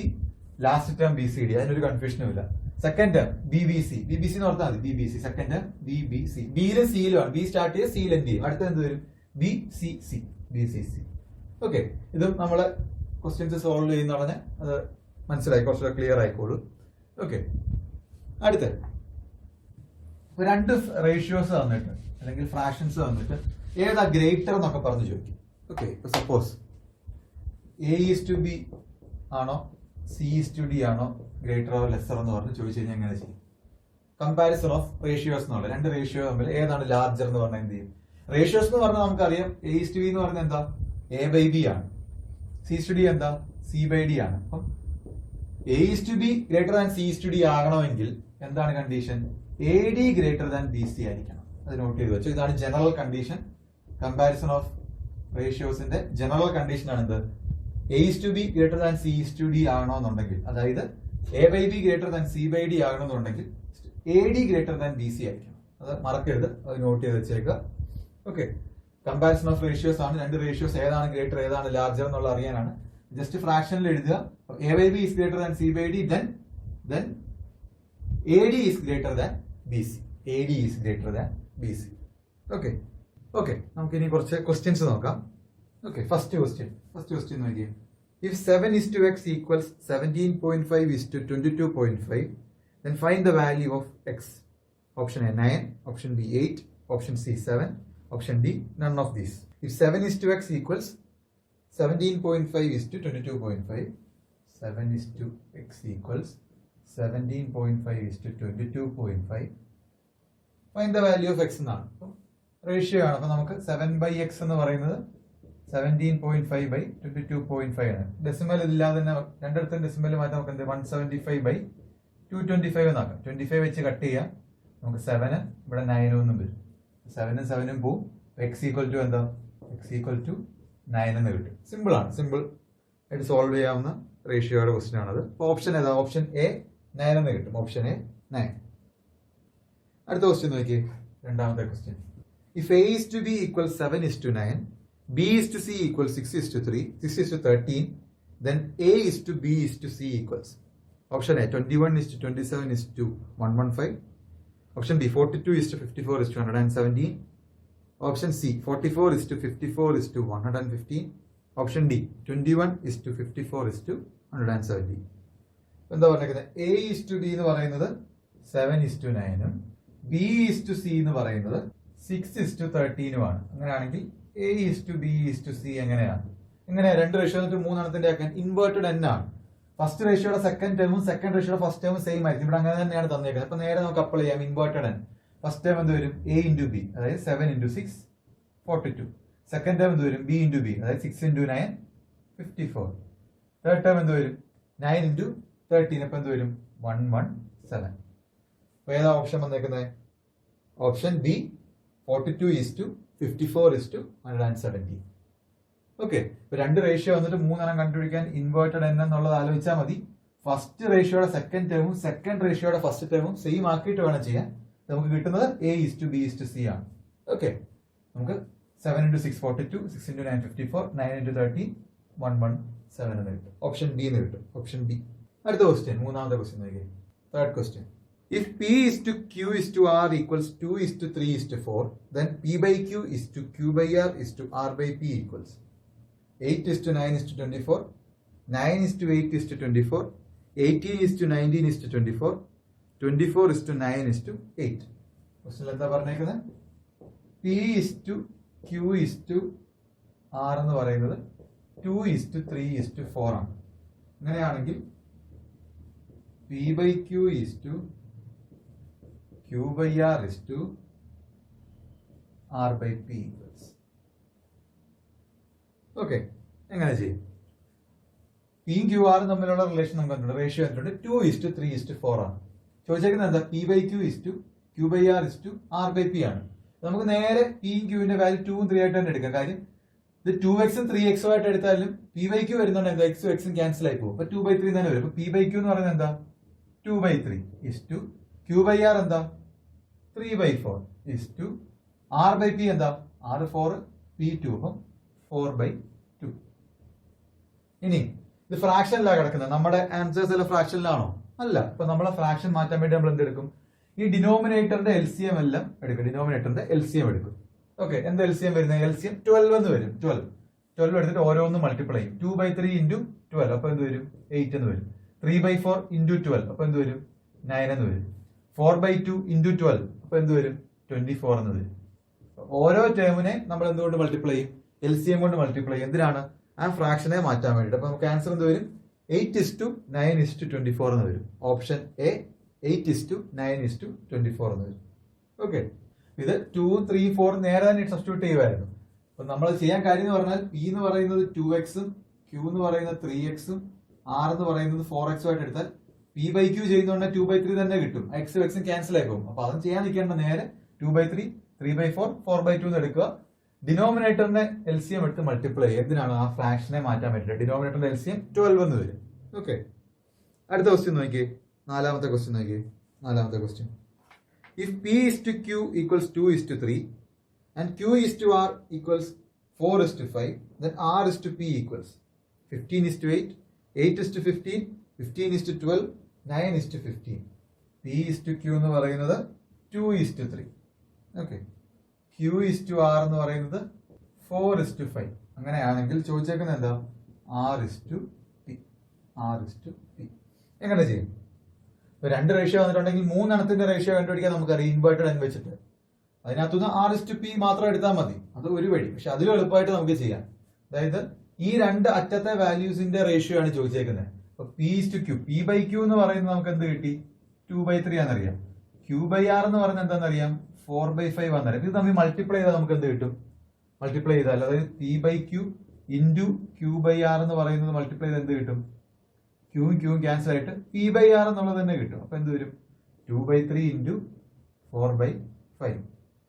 last term BCD, അതിനൊരു കൺഫ്യൂഷനും ഇല്ല. സെക്കൻഡ് ടേം BBC എന്ന് ഓർത്താൽ മതി, BBC. സെക്കൻഡ് ടേം BBC, ബിയിലും സിയിലുമാണ്, ബി സ്റ്റാർട്ട് ചെയ്ത് സിയിൽ എന്ത് ചെയ്യും, അടുത്ത എന്ത് വരും, BCC. ഓക്കെ, ഇതും നമ്മള് ക്വസ്റ്റ്യൻസ് സോൾവ് ചെയ്യുന്ന ഉടനെ അത് മനസ്സിലായി, കുറച്ചുകൂടെ ക്ലിയർ ആയിക്കോളൂ. ഓക്കെ, അടുത്ത രണ്ട് റേഷ്യോസ് തന്നിട്ട് അല്ലെങ്കിൽ ഫ്രാക്ഷൻസ് തന്നിട്ട് ഏതാ ഗ്രേറ്റർ എന്നൊക്കെ പറഞ്ഞു ചോദിക്കും. ഓക്കെ, സപ്പോസ് A:B ആണോ C:D ആണോ ഗ്രേറ്റർ ഓർ ലെസർ എന്ന് പറഞ്ഞ് ചോദിച്ചു കഴിഞ്ഞാൽ എങ്ങനെ ചെയ്യും, കമ്പാരിസൺ ഓഫ് റേഷ്യോസ് എന്നുള്ള രണ്ട് റേഷ്യോ തമ്മിൽ ഏതാണ് ലാർജർ എന്ന് പറഞ്ഞാൽ എന്ത് ചെയ്യും. റേഷ്യോസ് എന്ന് പറഞ്ഞാൽ നമുക്കറിയാം A:B എന്ന് പറഞ്ഞാൽ എന്താ, A/B ആണ്. C:D എന്താ, C/D ആണ്. അപ്പം A:B ഗ്രേറ്റർ ദാൻ C:D ആകണമെങ്കിൽ എന്താണ് condition? AD greater than BC ആയിരിക്കണം. അത് നോട്ട് ചെയ്ത് വെച്ചു. ഇതാണ് ജനറൽ കണ്ടീഷൻ. കമ്പാരിസൺ ഓഫ് റേഷ്യോസിന്റെ ജനറൽ കണ്ടീഷൻ ആണ് എന്ത്? A:B ഗ്രേറ്റർ ദാൻ C:D ആകണമെന്നുണ്ടെങ്കിൽ, അതായത് A/B ഗ്രേറ്റർ ദാൻ C/D ആകണമെന്നുണ്ടെങ്കിൽ AD ഗ്രേറ്റർ ദാൻ BC ആയിരിക്കണം. അത് മറക്കരുത്, അത് നോട്ട് ചെയ്ത് വെച്ചേക്കുക. ഓക്കെ, കമ്പാരിസൺ ഓഫ് റേഷ്യോസ് ആണ്. രണ്ട് റേഷ്യോസ് ഏതാണ് ഗ്രേറ്റർ ഏതാണ് ലാർജർ എന്നുള്ള അറിയാനാണ്. ജസ്റ്റ് ഫ്രാക്ഷനിൽ എഴുതുക. A/B is greater than C/D, then AD is greater than BC. AD is greater than BC. Okay, നമുക്ക് ഇനി കുറച്ച് ക്വസ്റ്റ്യൻസ് നോക്കാം. ഓക്കെ, ഫസ്റ്റ് ക്വസ്റ്റ്യൻ നോക്കിയേ. If 7:x equals 17.5:22.5, then find the value of x. Option A 9, option B 8, option C 7, option D none of these. If 7:x equals 17.5:22.5, 7:x equals 17.5:22.5, find the value of x എന്നാണ്. Ratio ആണ്. അപ്പൊ നമുക്ക് 7/x എന്ന് പറയുന്നത് 17.5/22.5 ആണ്. Decimal ഇല്ലാതെ തന്നെ രണ്ടിടത്തും ഡെസിമൽ മാറ്റാൻ നമുക്ക് എന്ത് 175/225 എന്നാക്കാം. 25 വെച്ച് കട്ട് ചെയ്യാം. നമുക്ക് 7 ഇവിടെ 9 ഒന്നും വരും. 7ഉം 7ഉം പോവും. x ഈക്വൽ ടു എന്താ? x ഈക്വൽ ടു 9 എന്ന് കിട്ടും. സിമ്പിൾ ആണ്. സിമ്പിൾ ആയിട്ട് സോൾവ് ചെയ്യാവുന്ന റേഷ്യോയുടെ ക്വസ്റ്റ്യൻ ആണത്. ഓപ്ഷൻ ഏതാ? ഓപ്ഷൻ എ 9 എന്ന് കിട്ടും. Option A 9. അടുത്ത ക്വസ്റ്റ്യൻ നോക്കിയേ. രണ്ടാമത്തെ question. If A:B equals 7:9, B:C equals 6:3, 6:13, then A:B:C equals. Option A 21:27:115. Option B 42:54:117. Option C 44:54:115. Option D 21:54:117. എന്താ പറഞ്ഞിരിക്കുന്നത്? A:B എന്ന് പറയുന്നത് 7:9 B:C എന്ന് പറയുന്നത് 6:13 അങ്ങനെയാണെങ്കിൽ A:B:C എങ്ങനെയാണ്? രണ്ട് റേഷ്യോ മൂന്നെണ്ണത്തിന്റെ ആക്കാൻ ഇൻവേർട്ടഡ് n ആണ്. ഫസ്റ്റ് റേഷ്യോയുടെ സെക്കൻഡ് ടേമും സെക്കൻഡ് റേഷ്യോയുടെ ഫസ്റ്റ് ടേമും സെയിം ആയിരിക്കും. ഇവിടെ അങ്ങനെ തന്നെയാണ് തന്നേക്കുന്നത്. അപ്പൊ നേരെ നമുക്ക് അപ്ലൈ ചെയ്യാം ഇൻവേർട്ടഡ് n. ഫസ്റ്റ് ടേം എന്ത് വരും? A:B, അതായത് 7:6 42. സെക്കൻഡ് ടേം എന്ത് വരും? B:B, അതായത് 6:9 54. തേർഡ് ടേം എന്ത് വരും? 9:13. അപ്പൊ എന്ത് വരും? 117. അപ്പൊ ഏതാ ഓപ്ഷൻ വന്നേക്കുന്നത്? Option B 42:54:117. ഓക്കെ, ഇപ്പൊ രണ്ട് റേഷ്യോ വന്നിട്ട് മൂന്നെണ്ണം കണ്ടുപിടിക്കാൻ ഇൻവേർട്ടഡ് n എന്നുള്ളത് ആലോചിച്ചാൽ മതി. ഫസ്റ്റ് റേഷ്യോയുടെ സെക്കൻഡ് ടേമും സെക്കൻഡ് റേഷ്യോയുടെ ഫസ്റ്റ് ടേമും സെയിം ആക്കിയിട്ട് വേണം ചെയ്യാൻ. നമുക്ക് കിട്ടുന്നത് A:B:C ആണ്. ഓക്കെ, നമുക്ക് 7:6 42, 6:9 54, 9:13 117 എന്ന് കിട്ടും. ഓപ്ഷൻ ബി എന്ന് കിട്ടും. Option B. അടുത്ത ക്വസ്റ്റ്യൻ, മൂന്നാമത്തെ ക്വസ്റ്റ്യൻ നോക്കിയേ. Third question. If P:/Q:/R equals 2:3:4, then P/Q is to Q/R is to R/P equals 8:9:24, 9:8:24, 18:19:24, 24:9:8. Question എന്താ പറഞ്ഞേക്കുന്നത്? P:/Q:/R എന്ന് പറയുന്നത് 2:3:4 ആണ്. അങ്ങനെയാണെങ്കിൽ P/Q is to Q/R is to R/P equals. Okay, എങ്ങനെ ചെയ്യും? പിയും ക്യു ആറും തമ്മിലുള്ള റിലേഷൻ നമുക്ക് കണ്ടിട്ടുണ്ട്. റേഷ്യോ കണ്ടിട്ടുണ്ട് 2:3:4 ആണ്. ചോദിച്ചേക്കുന്നത് എന്താ? P/Q is to Q/R is to R/P ആണ്. നമുക്ക് നേരെ പിയും ക്യൂവിന്റെ വാല്യൂ 2ഉം 3 ആയിട്ട് തന്നെ എടുക്കാം. കാര്യം ഇത് 2x-ഉം 3x-ഉം ആയിട്ട് എടുത്താലും P/Q വരുന്നുണ്ട് എന്താ? x-ഉം x-ഉം ക്യാൻസൽ ആയി പോകും. അപ്പൊ 2/3 തന്നെ വരും. അപ്പൊ P/Q എന്ന് പറയുന്നത് എന്താ? 2/3 is to Q/R എന്താ? 3/4 is to R/P എന്താ? R4 P2 അപ്പം 4/2. ഇനി ഇത് ഫ്രാക്ഷനിലാണ് കിടക്കുന്നത്. നമ്മുടെ ആൻസേഴ്സ് എല്ലാം ഫ്രാക്ഷനിലാണോ? അല്ല. അപ്പൊ നമ്മളെ ഫ്രാക്ഷൻ മാറ്റാൻ വേണ്ടി നമ്മൾ എന്തെടുക്കും? ഈ ഡിനോമിനേറ്ററിന്റെ LCM എല്ലാം എടുക്കും. ഡിനോമിനേറ്ററിന്റെ LCM എടുക്കും. ഓക്കെ, എന്താ LCM വരുന്നത്? LCM 12 എന്ന് വരും. 12 എടുത്തിട്ട് ഓരോന്നും മൾട്ടിപ്ലൈ ചെയ്യും. 2/3 into 12 അപ്പൊ എന്ത് വരും? 8 എന്ന് വരും. 3/4 into 12 അപ്പൊ എന്ത് വരും? 9 എന്ന് വരും. 4/2 into 12 അപ്പൊ എന്ത് വരും? 24 എന്ന് വരും. ഓരോ ടേമിനെ നമ്മൾ എന്തുകൊണ്ട് മൾട്ടിപ്ലൈ ചെയ്യും? LCM കൊണ്ട് മൾട്ടിപ്ലൈ ചെയ്യും. എന്തിനാണ്? ആ ഫ്രാക്ഷനെ മാറ്റാൻ വേണ്ടിയിട്ട്. അപ്പൊ നമുക്ക് ആൻസർ എന്ത് വരും? 8:9:24 എന്ന് വരും. ഓപ്ഷൻ എ 8:9:24 എന്ന് വരും. ഓക്കെ, ഇത് 2, 3, 4 നേരെ തന്നെ സബ്സ്റ്റിറ്റ്യൂട്ട് ചെയ്യുമായിരുന്നു. അപ്പൊ നമ്മൾ ചെയ്യാൻ കാര്യം എന്ന് പറഞ്ഞാൽ P എന്ന് പറയുന്നത് 2x-ഉം Q ക്യൂ എന്ന് പറയുന്നത് 3x ആർ എന്ന് പറയുന്നത് 4x ആയിട്ട് എടുത്താൽ p/q ചെയ്യുന്നതുകൊണ്ട് 2/3 തന്നെ കിട്ടും. എക്സും എക്സും ക്യാൻസൽ ആയി പോകും. അപ്പൊ അതും ചെയ്യാൻ നിൽക്കേണ്ട, നേരെ 2/3 3/4 4/2 എന്ന് എടുക്കുക. ഡിനോമിനേറ്ററിന്റെ LCM എടുത്ത് മൾട്ടിപ്ലൈ ചെയ്യുക. എന്തിനാണ്? ആ ഫ്രാക്ഷനെ മാറ്റാൻ പറ്റില്ല. ഡിനോമിനേറ്ററിന്റെ LCM 12 എന്ന് വരും. ഓക്കെ, അടുത്ത ക്വസ്റ്റ്യൻ നോക്കിയേ. നാലാമത്തെ ക്വസ്റ്റ്യൻ നോക്കിയേ. നാലാമത്തെ question, if p/q equals 2:3 and q/r equals 4:5, then r/p equals 15:8, 8:15, 15:12, 9:15. p/q എന്ന് പറയുന്നത് 2:3. ഓക്കെ, q/r എന്ന് പറയുന്നത് 4:5. അങ്ങനെയാണെങ്കിൽ ചോദിച്ചേക്കുന്നത് എന്താ? r/p. എങ്ങനെ ചെയ്യും? ഇപ്പൊ 2 റേഷ്യോ വന്നിട്ടുണ്ടെങ്കിൽ 3 എണ്ണത്തിന്റെ റേഷ്യോ കണ്ടുപിടിക്കാൻ നമുക്കറിയാം, ഇൻവേർട്ടഡ് n വെച്ചിട്ട്. അതിനകത്തുനിന്ന് r/p മാത്രം എടുത്താൽ മതി. അത് ഒരു വഴി. പക്ഷെ അതിലും എളുപ്പമായിട്ട് നമുക്ക് ചെയ്യാം. അതായത് ഈ 2 അറ്റത്തെ വാല്യൂസിന്റെ റേഷ്യോ ആണ് ചോദിച്ചേക്കുന്നത്. അപ്പൊ p/q, p/q എന്ന് പറയുന്നത് നമുക്ക് എന്ത് കിട്ടി? 2/3 ആണെന്നറിയാം. q/r എന്ന് പറയുന്നത് എന്താണെന്നറിയാം? 4/5 ആണെന്നറിയാം. ഇത് തമ്മിൽ മൾട്ടിപ്ലൈ ചെയ്താൽ നമുക്ക് എന്ത് കിട്ടും? മൾട്ടിപ്ലൈ ചെയ്താൽ, അതായത് p/q ഇൻറ്റു q/r എന്ന് പറയുന്നത് മൾട്ടിപ്ലൈ ചെയ്ത് എന്ത് കിട്ടും? ക്യൂവും ക്യൂവും ക്യാൻസൽ ആയിട്ട് p/r എന്നുള്ളത് തന്നെ കിട്ടും. അപ്പൊ എന്ത് വരും? 2/3 ഇൻറ്റു 4/5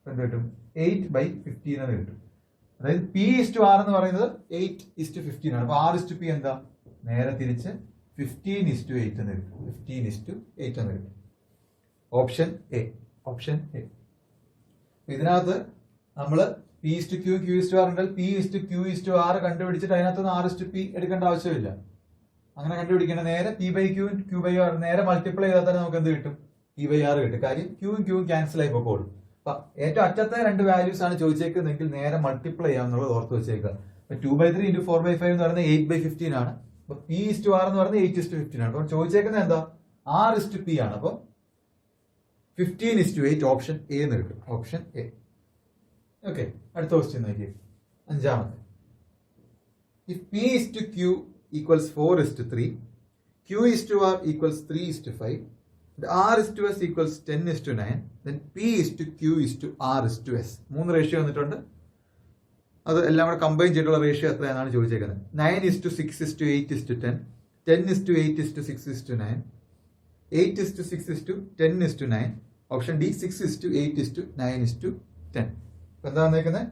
എന്ത് കിട്ടും? 8/15 എന്ന് കിട്ടും. അതായത് p/r എന്ന് പറയുന്നത് 8:15 ആണ്. അപ്പൊ r/p എന്താ? നേരെ തിരിച്ച് 15:8 എന്ന് കിട്ടും. 15:8 എന്ന് കിട്ടും. Option A. Option A. ഇതിനകത്ത് നമ്മള് p/q q/r ഉണ്ടെങ്കിൽ p/q/r കണ്ടുപിടിച്ചിട്ട് അതിനകത്ത് r/p എടുക്കേണ്ട ആവശ്യമില്ല. അങ്ങനെ കണ്ടുപിടിക്കേണ്ട, നേരെ p/q q/r നേരെ മൾട്ടിപ്ലൈ ചെയ്താൽ തന്നെ നമുക്ക് എന്ത് കിട്ടും? p/r കിട്ടും. കാര്യം ക്യൂവും ക്യൂവും ക്യാൻസൽ ആയി പോക്കോളും. അപ്പൊ ഏറ്റവും അറ്റത്തെ 2 വാല്യൂസ് ആണ് ചോദിച്ചേക്കുന്നതെങ്കിൽ നേരെ മൾട്ടിപ്ലൈ ചെയ്യാന്നുള്ളത് ഓർത്ത് വെച്ചേക്കുക. 2/3 ഇൻറ്റു 4/5 എന്ന് പറയുന്നത് 8/15 ആണ്. അപ്പൊ p/r എന്ന് പറയുന്നത് 8:15 ആണ്. അപ്പൊ ചോദിച്ചേക്കുന്നത് എന്താ? r/p ആണ്. അപ്പൊ 15:8 ഓപ്ഷൻ എ എന്ന് കിട്ടും. Option A. ഓക്കെ, അടുത്ത ക്വസ്റ്റ്യൻ നോക്കിയേ. 5ാമത്തെ, if p/q equals 4:3, q/r equals 3:5, and r/s equals 10:9, then p/q/r/s. 3 ratio വന്നിട്ടുണ്ട്. അത് എല്ലാം കൂടെ കമ്പൈൻ ചെയ്തിട്ടുള്ള റേഷ്യോ എത്രയാണെന്നാണ് ചോദിച്ചേക്കുന്നത്. 9:6:8:10, 10:8:6:9, 8:6:10:9. Option D 6:8:9:10. എന്താ വന്നേക്കുന്നത്?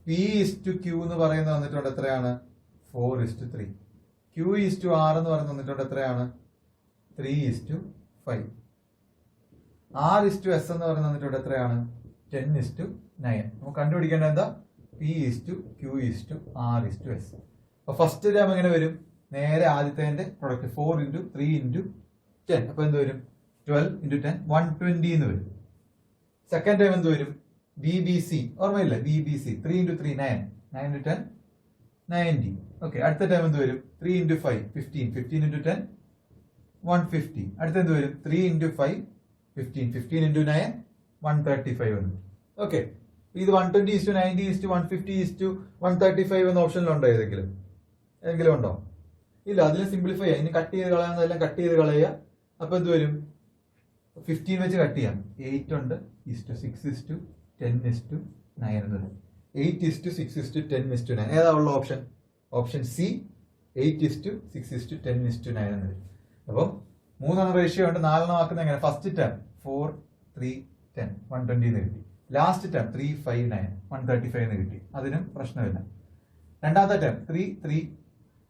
p/q എന്ന് പറയുന്നത് വന്നിട്ടുണ്ട് എത്രയാണ്? 4:3. q/r എന്ന് പറയുന്നത് വന്നിട്ടുണ്ട് എത്രയാണ്? 3:5. r/s എന്ന് പറയുന്നത് വന്നിട്ടുണ്ട് എത്രയാണ്? 10:9. നമുക്ക് കണ്ടുപിടിക്കേണ്ട എന്താ? p/q/r/s. അപ്പൊ ഫസ്റ്റ് ടേം എങ്ങനെ വരും? നേരെ ആദ്യത്തെ പ്രൊഡക്റ്റ് 4 × 3 × 10. അപ്പൊ എന്ത് വരും? 12 × 10 120 എന്ന് വരും. സെക്കൻഡ് ടൈം എന്ത് വരും? BBC, ഓർമ്മയില്ല? BBC 3 × 3 9, 9 × 10 90. ഓക്കെ, അടുത്ത ടൈം എന്ത് വരും? 3 × 5 15, 15 × 10 150. അടുത്ത എന്ത് വരും? 3 × 5 15, 15 × 9 135 എന്ന്. ഓക്കെ, ഇത് 120:90:150:135 എന്ന ഓപ്ഷനിലുണ്ടോ? ഏതെങ്കിലും ഉണ്ടോ? ഇല്ല. അതിൽ സിംപ്ലിഫൈ ചെയ്യാം. ഇനി കട്ട് ചെയ്ത് കളയാവുന്നതെല്ലാം കട്ട് ചെയ്ത് കളയുക. അപ്പൊ എന്ത് വരും? 15 വെച്ച് കട്ട് ചെയ്യാം. 8 ഉണ്ട് 6:10:9 എന്ന് വരും. 8:6:10:9. ഏതാ ഉള്ള ഓപ്ഷൻ? ഓപ്ഷൻ സി 8:6:10:9 എന്ന് വരും. അപ്പം 3 റേഷ്യോ ഉണ്ട്. 4 ആക്കുന്നത് എങ്ങനെ? ഫസ്റ്റ് ടൈം 4 3 10 120 എന്ന് കിട്ടി. ലാസ്റ്റ് ടൈം 3 5 9 135 എന്ന് കിട്ടി. അതിനും പ്രശ്നമില്ല. രണ്ടാമത്തെ ടൈം 3 3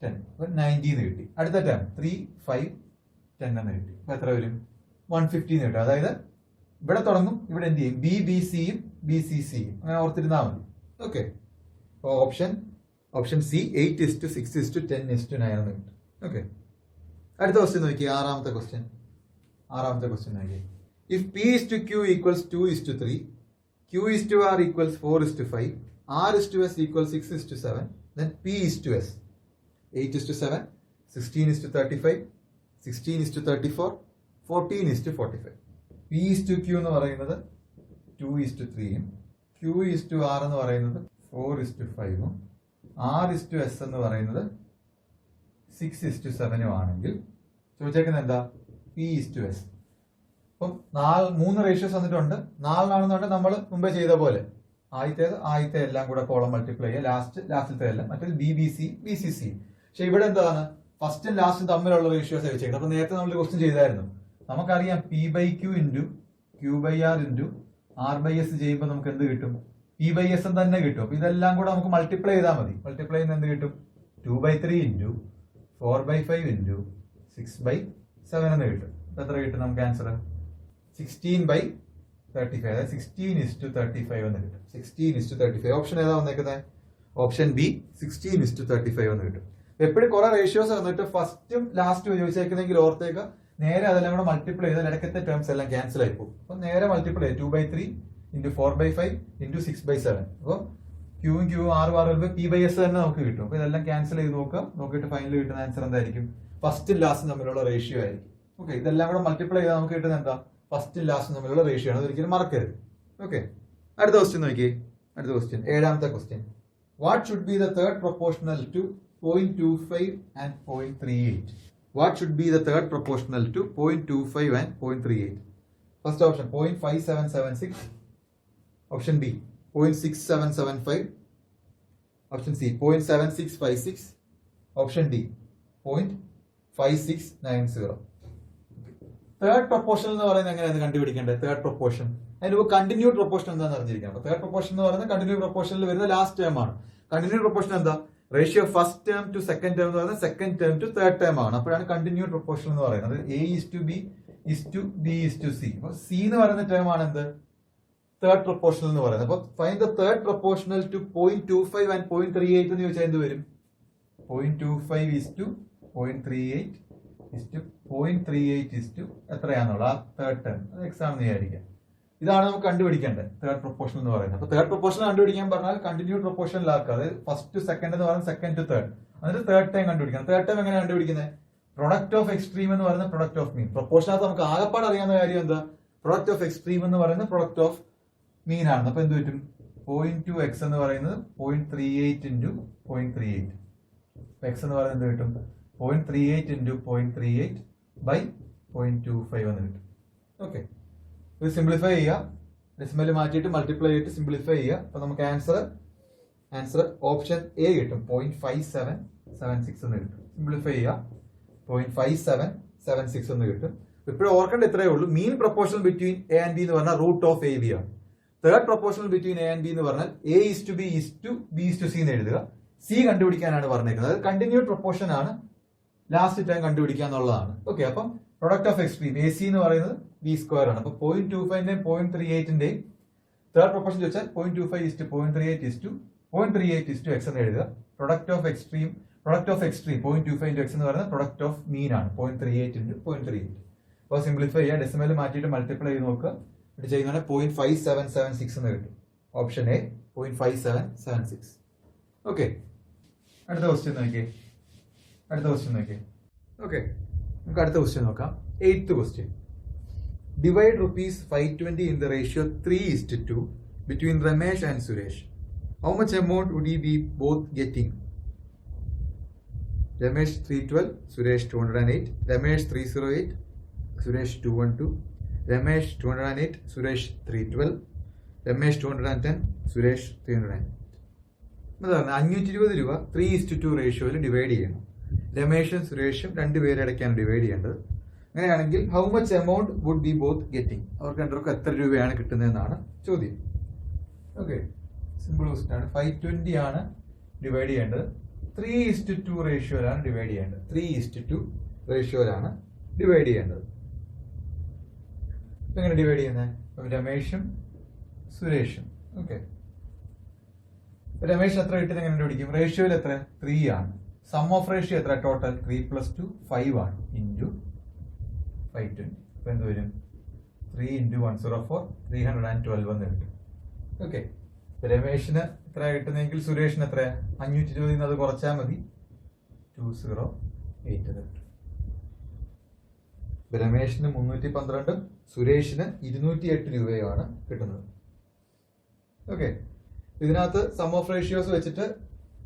10 90 എന്ന് കിട്ടി. അടുത്ത ടൈം 3 5 10 എന്ന് കിട്ടി. അപ്പൊ എത്ര വരും? 150 എന്ന് കിട്ടും. അതായത് ഇവിടെ തുടങ്ങും, ഇവിടെ എന്ത് ചെയ്യും? BBCയും BCCയും അങ്ങനെ ഓർത്തിരുന്നാൽ മതി. ഓക്കെ, ഓപ്ഷൻ സി 8:6:10:9 എന്ന് കിട്ടും. ഓക്കെ, അടുത്ത ക്വസ്റ്റ്യൻ നോക്കി. ആറാമത്തെ ക്വസ്റ്റ്യൻ നോക്കി. If p/q equals 2:3, q/r equals 4:5, r/s equals 6:7, then p/s 8:7, 16:35, 16:34, 14:45. p/q എന്ന് പറയുന്നത് 2:3ഉം q/r എന്ന് പറയുന്നത് 4:5ഉം r/s എന്ന് പറയുന്നത് 6:7 ആണെങ്കിൽ ചോദിച്ചേക്കുന്നത് എന്താ? p/s. അപ്പം 3 റേഷ്യോസ് വന്നിട്ടുണ്ട്. 4 നമ്മൾ മുമ്പേ ചെയ്ത പോലെ ആദ്യത്തെ എല്ലാം കൂടെ കോളം മൾട്ടിപ്ലൈ ചെയ്യുക, ലാസ്റ്റത്തെ എല്ലാം, മറ്റേത് BBC. പക്ഷെ ഇവിടെ എന്താണ് ഫസ്റ്റും ലാസ്റ്റും തമ്മിലുള്ള റേഷ്യോസ് വെച്ചേക്കുന്നത്. അപ്പൊ നേരത്തെ നമ്മൾ ക്വസ്റ്റ്യൻ ചെയ്തായിരുന്നു. നമുക്കറിയാം P/Q into Q/R into R/S ചെയ്യുമ്പോൾ നമുക്ക് എന്ത് കിട്ടും? P/S തന്നെ കിട്ടും. അപ്പൊ ഇതെല്ലാം കൂടെ നമുക്ക് മൾട്ടിപ്ലൈ ചെയ്താൽ മതി. മൾട്ടിപ്ലൈ ചെയ്യുന്ന എന്ത് കിട്ടും? 2/3 ഇൻറ്റു 4/5 ഇൻറ്റു 6/7 എന്ന് കിട്ടും. അപ്പൊ എത്ര കിട്ടും നമുക്ക് ആൻസർ? 16/35. അതായത് 16:35 എന്ന് കിട്ടും. 16:35. ഓപ്ഷൻ ഏതാ വന്നേക്കുന്നത്? ഓപ്ഷൻ ബി 16:35 എന്ന് കിട്ടും. എപ്പോഴും കുറെ റേഷ്യോസ് വന്നിട്ട് ഫസ്റ്റും ലാസ്റ്റും ചോദിച്ചേക്കുന്നെങ്കിൽ ഓർത്തേക്ക് നേരെ അതെല്ലാം കൂടെ മൾട്ടിപ്ലൈ ചെയ്താൽ ഇടയ്ക്കത്തെ ടേംസ് എല്ലാം ക്യാൻസൽ ആയി പോകും. അപ്പൊ നേരെ മൾട്ടിപ്ലൈ 2/3 ഇൻറ്റു 4/5 ഇൻറ്റു 6/7. അപ്പോൾ ക്യൂവും R വരുമ്പോൾ P/S തന്നെ നമുക്ക് കിട്ടും. അപ്പൊ ഇതെല്ലാം ക്യാൻസൽ ചെയ്ത് നോക്കിയിട്ട് ഫൈനൽ കിട്ടുന്ന ആൻസർ എന്തായിരിക്കും? ഫസ്റ്റും ലാസ്റ്റും തമ്മിലുള്ള റേഷ്യോ ആയിരിക്കും. ഓക്കെ, ഇതെല്ലാം കൂടെ മൾട്ടിപ്ലൈ ചെയ്താൽ നമുക്ക് കിട്ടുന്നത് എന്താ? ഫസ്റ്റും ലാസ്റ്റും തമ്മിലുള്ള റേഷ്യോ ആണ്. അതൊരിക്കലും മറക്കരുത്. ഓക്കെ, അടുത്ത ക്വസ്റ്റ്യൻ നോക്കിയേ. അടുത്ത ക്വസ്റ്റ്യൻ, 7ാമത്തെ question. What should be the third proportional to 0.25 and 0.38? What should be the third proportional to 0.25 and 0.38? First option 0.5776. Option B 0.6775. Option C 0.7656. Option D 0.5690. Third proportion എന്ന് പറയുന്നത് എങ്ങനെയാണ് കണ്ടുപിടിക്കേണ്ടത്? തേർഡ് പ്രൊപ്പോർഷൻ അതിന് continued proportion എന്താണെന്ന് അറിഞ്ഞിരിക്കണം. Third proportion എന്ന് പറയുന്നത് continued പ്രൊപ്പോർഷനിൽ വരുന്ന ലാസ്റ്റ് ടേം ആണ്. കണ്ടിന്യൂഡ് പ്രൊപ്പോർഷൻ എന്താ? Ratio first term two second term എന്ന് പറയുന്നത് second term two third term ആണ്. അപ്പോഴാണ് കണ്ടിന്യൂഡ് പ്രൊപ്പോർഷൻ എന്ന് പറയുന്നത്. A:B:B:C. അപ്പൊ C എന്ന് പറയുന്ന ടേം ആണ് എന്ത്? തേർഡ് പ്രൊപ്പോർഷണൽ എന്ന് പറയുന്നത്. അപ്പൊ find the third proportional to 0.25 and 0.38 എന്ന് ചോദിച്ചാൽ എന്ത് വരും? 0.25:0.38 എത്രയാണെന്നുള്ള ആ തേർഡ് ടേം എക്സാം വിചാരിക്കാം. ഇതാണ് നമുക്ക് കണ്ടുപിടിക്കേണ്ടത് തേർഡ് പ്രൊപ്പോർഷൻ എന്ന് പറയുന്നത്. അപ്പൊ തേർഡ് പ്രൊപ്പോർഷൻ കണ്ടുപിടിക്കാൻ പറഞ്ഞാൽ കണ്ടിന്യൂഡ് പ്രൊപ്പോർഷനിലാക്കുക. അതായത് ഫസ്റ്റ് സെക്കൻഡ് എന്ന് പറയുന്നത് സെക്കൻഡ് ടു തേർഡ്. എന്നിട്ട് തേർഡ് ടൈം കണ്ടുപിടിക്കണം. തേർഡ് ടൈം എങ്ങനെ കണ്ടുപിടിക്കുന്നത്? പ്രൊഡക്റ്റ് ഓഫ് എക്സ്ട്രീം എന്ന് പറയുന്നത് പ്രൊഡക്റ്റ് ഓഫ് മീൻ. പ്രൊപ്പോർഷനകത്ത് നമുക്ക് ആകപ്പാട് അറിയാവുന്ന കാര്യം എന്താ? പ്രൊഡക്റ്റ് ഓഫ് എക്സ്ട്രീം എന്ന് പറയുന്നത് പ്രൊഡക്റ്റ് ഓഫ് മീൻ ആണ്. അപ്പൊ എന്ത് പറ്റും? 0.2x എന്ന് പറയുന്നത് 0.38 ഇൻറ്റു 0.38. എക്സ് എന്ന് പറയുന്നത് എന്ത് കിട്ടും? 0.38 ഇൻറ്റു 0.38 ബൈ 0.25 എന്ന് കിട്ടും. ഓക്കെ, ഇത് സിംപ്ലിഫൈ ചെയ്യുക. ഡെസിമൽ മാറ്റിയിട്ട് മൾട്ടിപ്ലൈ ചെയ്തിട്ട് സിംപ്ലിഫൈ ചെയ്യുക. അപ്പൊ നമുക്ക് ആൻസർ ഓപ്ഷൻ എ കിട്ടും. 0.5776 എന്ന് കിട്ടും. സിംപ്ലിഫൈ ചെയ്യുക. 0.5776 എന്ന് കിട്ടും. ഇപ്പോഴും ഓർക്കേണ്ട ഇത്രയേ ഉള്ളൂ. മീൻ proportion between A and B എന്ന് പറഞ്ഞാൽ √(AB) ആണ്. Third proportion between A and B എന്ന് പറഞ്ഞാൽ A:B:B:C എന്ന് എഴുതുക. സി കണ്ടുപിടിക്കാനാണ് പറഞ്ഞേക്കുന്നത്. അത് കണ്ടിന്യൂഡ് പ്രൊപ്പോർഷൻ ആണ്. ലാസ്റ്റ് ടൈം കണ്ടുപിടിക്കുക എന്നുള്ളതാണ്. ഓക്കെ, അപ്പം പ്രൊഡക്റ്റ് ഓഫ് എക്സ്ട്രീം AC എന്ന് പറയുന്നത് B² ആണ്. അപ്പൊ 0.25ന്റെയും 0.38ന്റെയും തേർഡ് പ്രൊപ്പോർഷൻ ചോദിച്ചാൽ 0.25:0.38 എന്ന് എഴുതുക. പ്രൊഡക്റ്റ് ഓഫ് എക്സ്ട്രീം 0.25 x എന്ന് പറയുന്നത് പ്രൊഡക്റ്റ് ഓഫ് മീൻ ആണ്. 0.38 അപ്പോൾ സിംപ്ലിഫൈ ചെയ്യുക. ഡെസിമൽ മാറ്റിയിട്ട് മൾട്ടിപ്ലൈ ചെയ്ത് നോക്കുക. ഇത് ചെയ്യുന്നതാണ് 0.5776 എന്ന് കിട്ടും. Option A 0.5776. ഓക്കെ, അടുത്ത ക്വസ്റ്റ്യൻ നോക്കിയേ. ഓക്കെ, നമുക്ക് അടുത്ത ക്വസ്റ്റ്യൻ നോക്കാം. 8th question. Divide ₹520 in the ratio 3:2 between Ramesh and Suresh. How much amount would he be both getting? Ramesh 312, Suresh 208, Ramesh 308, Suresh 212, Ramesh 208, Suresh 312, Ramesh 210, Suresh 308. അതാണ് 520 രൂപ 3:2 റേഷ്യോയിൽ divide ചെയ്യണം. രമേഷും സുരേഷും രണ്ടുപേരടയ്ക്കാണ് divide ചെയ്യേണ്ടത്. അങ്ങനെയാണെങ്കിൽ how much amount would be both getting? അവർക്ക് രണ്ടുപേർക്കും എത്ര രൂപയാണ് കിട്ടുന്നതെന്നാണ് ചോദ്യം. ഓക്കെ, സിമ്പിൾ ക്വസ്റ്റ്യൻ ആണ്. 520 ആണ് ഡിവൈഡ് ചെയ്യേണ്ടത്. 3:2 റേഷ്യോയിലാണ് ഡിവൈഡ് ചെയ്യേണ്ടത്. 3:2 റേഷ്യോയിലാണ് ഡിവൈഡ് ചെയ്യേണ്ടത്. എങ്ങനെ ഡിവൈഡ് ചെയ്യുന്നത്? രമേഷും സുരേഷും. ഓക്കെ, രമേഷ് എത്ര കിട്ടുന്നത് എങ്ങനെ കണ്ടുപിടിക്കും? റേഷ്യോയിൽ എത്ര? 3 ആണ്. സം ഓഫ് റേഷ്യോ എത്ര? ടോട്ടൽ 3 + 2 5 ആണ്. ഇൻറ്റു 520. അപ്പൊ എന്ത് വരും? 3 × 104 312 എന്ന് കിട്ടും. ഓക്കെ, രമേഷിന് എത്ര കിട്ടുന്നെങ്കിൽ സുരേഷിന് എത്ര? 520 അത് കുറച്ചാൽ മതി. 208 കിട്ടും. രമേഷിന് 312 സുരേഷിന് 208 രൂപയാണ് കിട്ടുന്നത്. ഓക്കെ, ഇതിനകത്ത് സം ഓഫ് റേഷ്യോസ് വെച്ചിട്ട്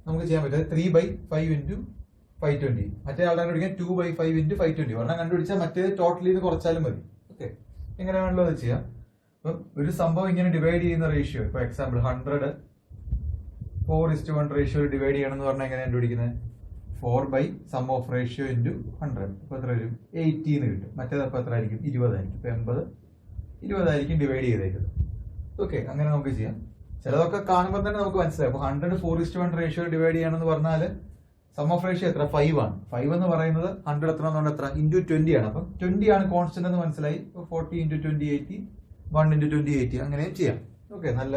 നമുക്ക് ചെയ്യാൻ പറ്റും. 3/5 × 520. മറ്റേ ആളുടെ കണ്ടുപിടിക്കാൻ 2/5 × 520. ഒരെണ്ണം കണ്ടുപിടിച്ചാൽ മറ്റേത് ടോട്ടലിൽ നിന്ന് കുറച്ചാലും മതി. ഓക്കെ, എങ്ങനെ വേണമല്ലോ അത് ചെയ്യാം. ഇപ്പം ഒരു സംഭവം ഇങ്ങനെ ഡിവൈഡ് ചെയ്യുന്ന റേഷ്യോ, ഇപ്പൊ എക്സാമ്പിൾ 100 4:1 റേഷ്യോ ഡിവൈഡ് ചെയ്യണമെന്ന് പറഞ്ഞാൽ എങ്ങനെ കണ്ടുപിടിക്കുന്നത്? 4 സം ഓഫ് റേഷ്യോ ഇൻറ്റു 100. ഇപ്പൊ എത്ര വരും? 80 എന്ന് കിട്ടും. മറ്റേതപ്പോൾ എത്ര ആയിരിക്കും? 20 ആയിരിക്കും. ഇപ്പൊ 80 20 ആയിരിക്കും ഡിവൈഡ് ചെയ്തേക്കുന്നത്. ഓക്കെ, അങ്ങനെ നമുക്ക് ചെയ്യാം. ചിലതൊക്കെ കാണുമ്പോൾ തന്നെ നമുക്ക് മനസ്സിലാവും. അപ്പൊ 100 4:1 റേഷ്യോ ഡിവൈഡ് ചെയ്യണമെന്ന് പറഞ്ഞാൽ സം ഓഫ് റേഷ്യോ എത്ര? 5 ആണ്. 5 എന്ന് പറയുന്നത് 100 എത്ര എന്നുകൊണ്ട് എത്ര? ഇൻറ്റു 20 ആണ്. അപ്പം 20 ആണ് കോൺസ്റ്റന്റ് എന്ന് മനസ്സിലായി. 40 × 20 80, 1 × 20 80, അങ്ങനെയും ചെയ്യാം. ഓക്കെ, നല്ല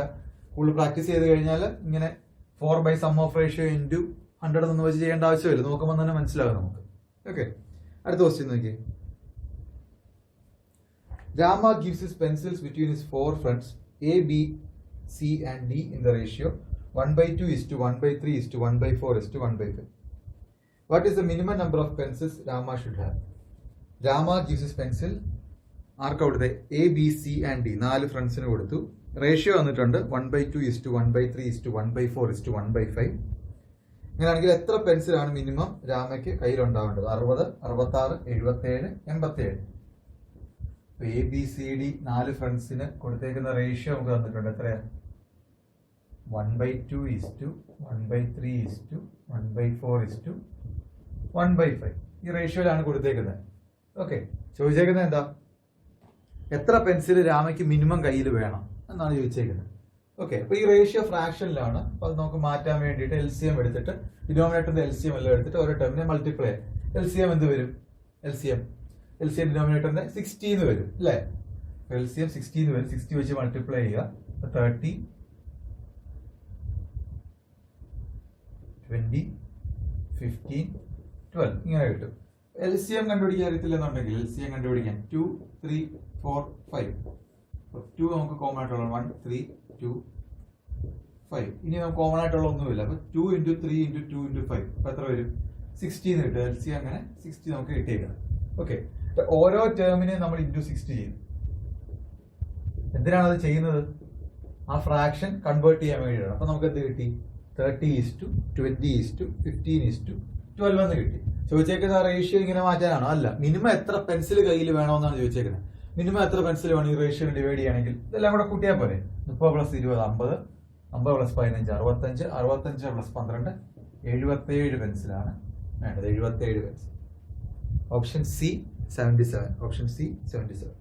കൂടുതൽ പ്രാക്ടീസ് ചെയ്ത് കഴിഞ്ഞാൽ ഇങ്ങനെ 4 സം ഓഫ് റേഷ്യോ ഇൻറ്റു 100 എന്ന് വെച്ച് ചെയ്യേണ്ട ആവശ്യമില്ല. നോക്കുമ്പോൾ തന്നെ മനസ്സിലാവും നമുക്ക്. ഓക്കെ, അടുത്ത ക്വസ്റ്റ്യൻ നോക്കി. Rama gives his pencils between his 4 friends A, B, C and D in the ratio 1/2 1/3 1/4 1/5. What is the minimum number of pencils Rama should have? Rama gives his pencil ആർക്ക് കൊടുത്തേ? A, B, C and D 4 ഫ്രണ്ട്സിന് കൊടുത്തു. Ratio വന്നിട്ടുണ്ട് 1/2 1/3 1/4 1/5. ഇങ്ങനെയാണെങ്കിൽ എത്ര പെൻസിലാണ് minimum രാമയ്ക്ക് കയ്യിലുണ്ടാവേണ്ടത്? 60 66 77 87. A B C D 4 ഫ്രണ്ട്സിന് കൊടുത്തേക്കുന്ന റേഷ്യോ നമുക്ക് തന്നിട്ടുണ്ട്. എത്രയാ? 1/2 1/3 1/4 1/5. ഈ റേഷ്യോയിലാണ് കൊടുത്തേക്കുന്നത്. ഓക്കെ, ചോദിച്ചേക്കുന്നത് എന്താ? എത്ര പെൻസിൽ രാമയ്ക്ക് മിനിമം കയ്യിൽ വേണം എന്നാണ് ചോദിച്ചേക്കുന്നത്. ഓക്കെ, അപ്പൊ ഈ റേഷ്യോ ഫ്രാക്ഷനിലാണ്. അപ്പൊ അത് നമുക്ക് മാറ്റാൻ വേണ്ടിയിട്ട് LCM എടുത്തിട്ട് ഡിനോമിനേറ്ററിന്റെ LCM എല്ലാം എടുത്തിട്ട് ഓരോ ടേമിനെ മൾട്ടിപ്ലൈ. LCM എന്ത് വരും? LCM ഡിനോമിനേറ്ററിന്റെ 60 എന്ന് വരും അല്ലേ? LCM 60 എന്ന് വരും. 60 വെച്ച് മൾട്ടിപ്ലൈ ചെയ്യുക. 30 20 15 12 ഇങ്ങനെ കിട്ടും. LCM കണ്ടുപിടിക്കാൻ അറിയത്തില്ലെന്നുണ്ടെങ്കിൽ LCM കണ്ടുപിടിക്കാൻ 2 3 4 5. 2 നമുക്ക് കോമൺ ആയിട്ടുള്ള 1 3 2 5. ഇനി നമുക്ക് കോമൺ ആയിട്ടുള്ള ഒന്നുമില്ല. അപ്പൊ 2 × 3 × 2 × 5 അപ്പൊ എത്ര വരും? 60 എന്ന് കിട്ടും. LCM അങ്ങനെ 60 നമുക്ക് കിട്ടിയേക്കണം. ഓക്കെ, ഓരോ ടേമിനെ നമ്മൾ ഇൻറ്റു 60 ചെയ്യും. എന്തിനാണ് അത് ചെയ്യുന്നത്? ആ ഫ്രാക്ഷൻ കൺവേർട്ട് ചെയ്യാൻ വേണ്ടിയിട്ടാണ്. അപ്പൊ നമുക്ക് എന്ത് കിട്ടി? 30:20:15:12 എന്ന് കിട്ടി. ചോദിച്ചേക്കുന്ന റേഷ്യോ ഇങ്ങനെ മാറ്റാനാണോ? അല്ല, മിനിമം എത്ര പെൻസിൽ കയ്യിൽ വേണമെന്നാണ് ചോദിച്ചേക്കുന്നത്. മിനിമം എത്ര പെൻസിൽ വേണം ഈ റേഷ്യോ ഡിവൈഡ് ചെയ്യണമെങ്കിൽ? ഇതെല്ലാം കൂടെ കൂട്ടിയാൽ പോരെ. 30 + 20 50, 50 + 15 65, 65 + 12 77 പെൻസിലാണ് വേണ്ടത്. 77 pencil. Option C 77. Option C 77.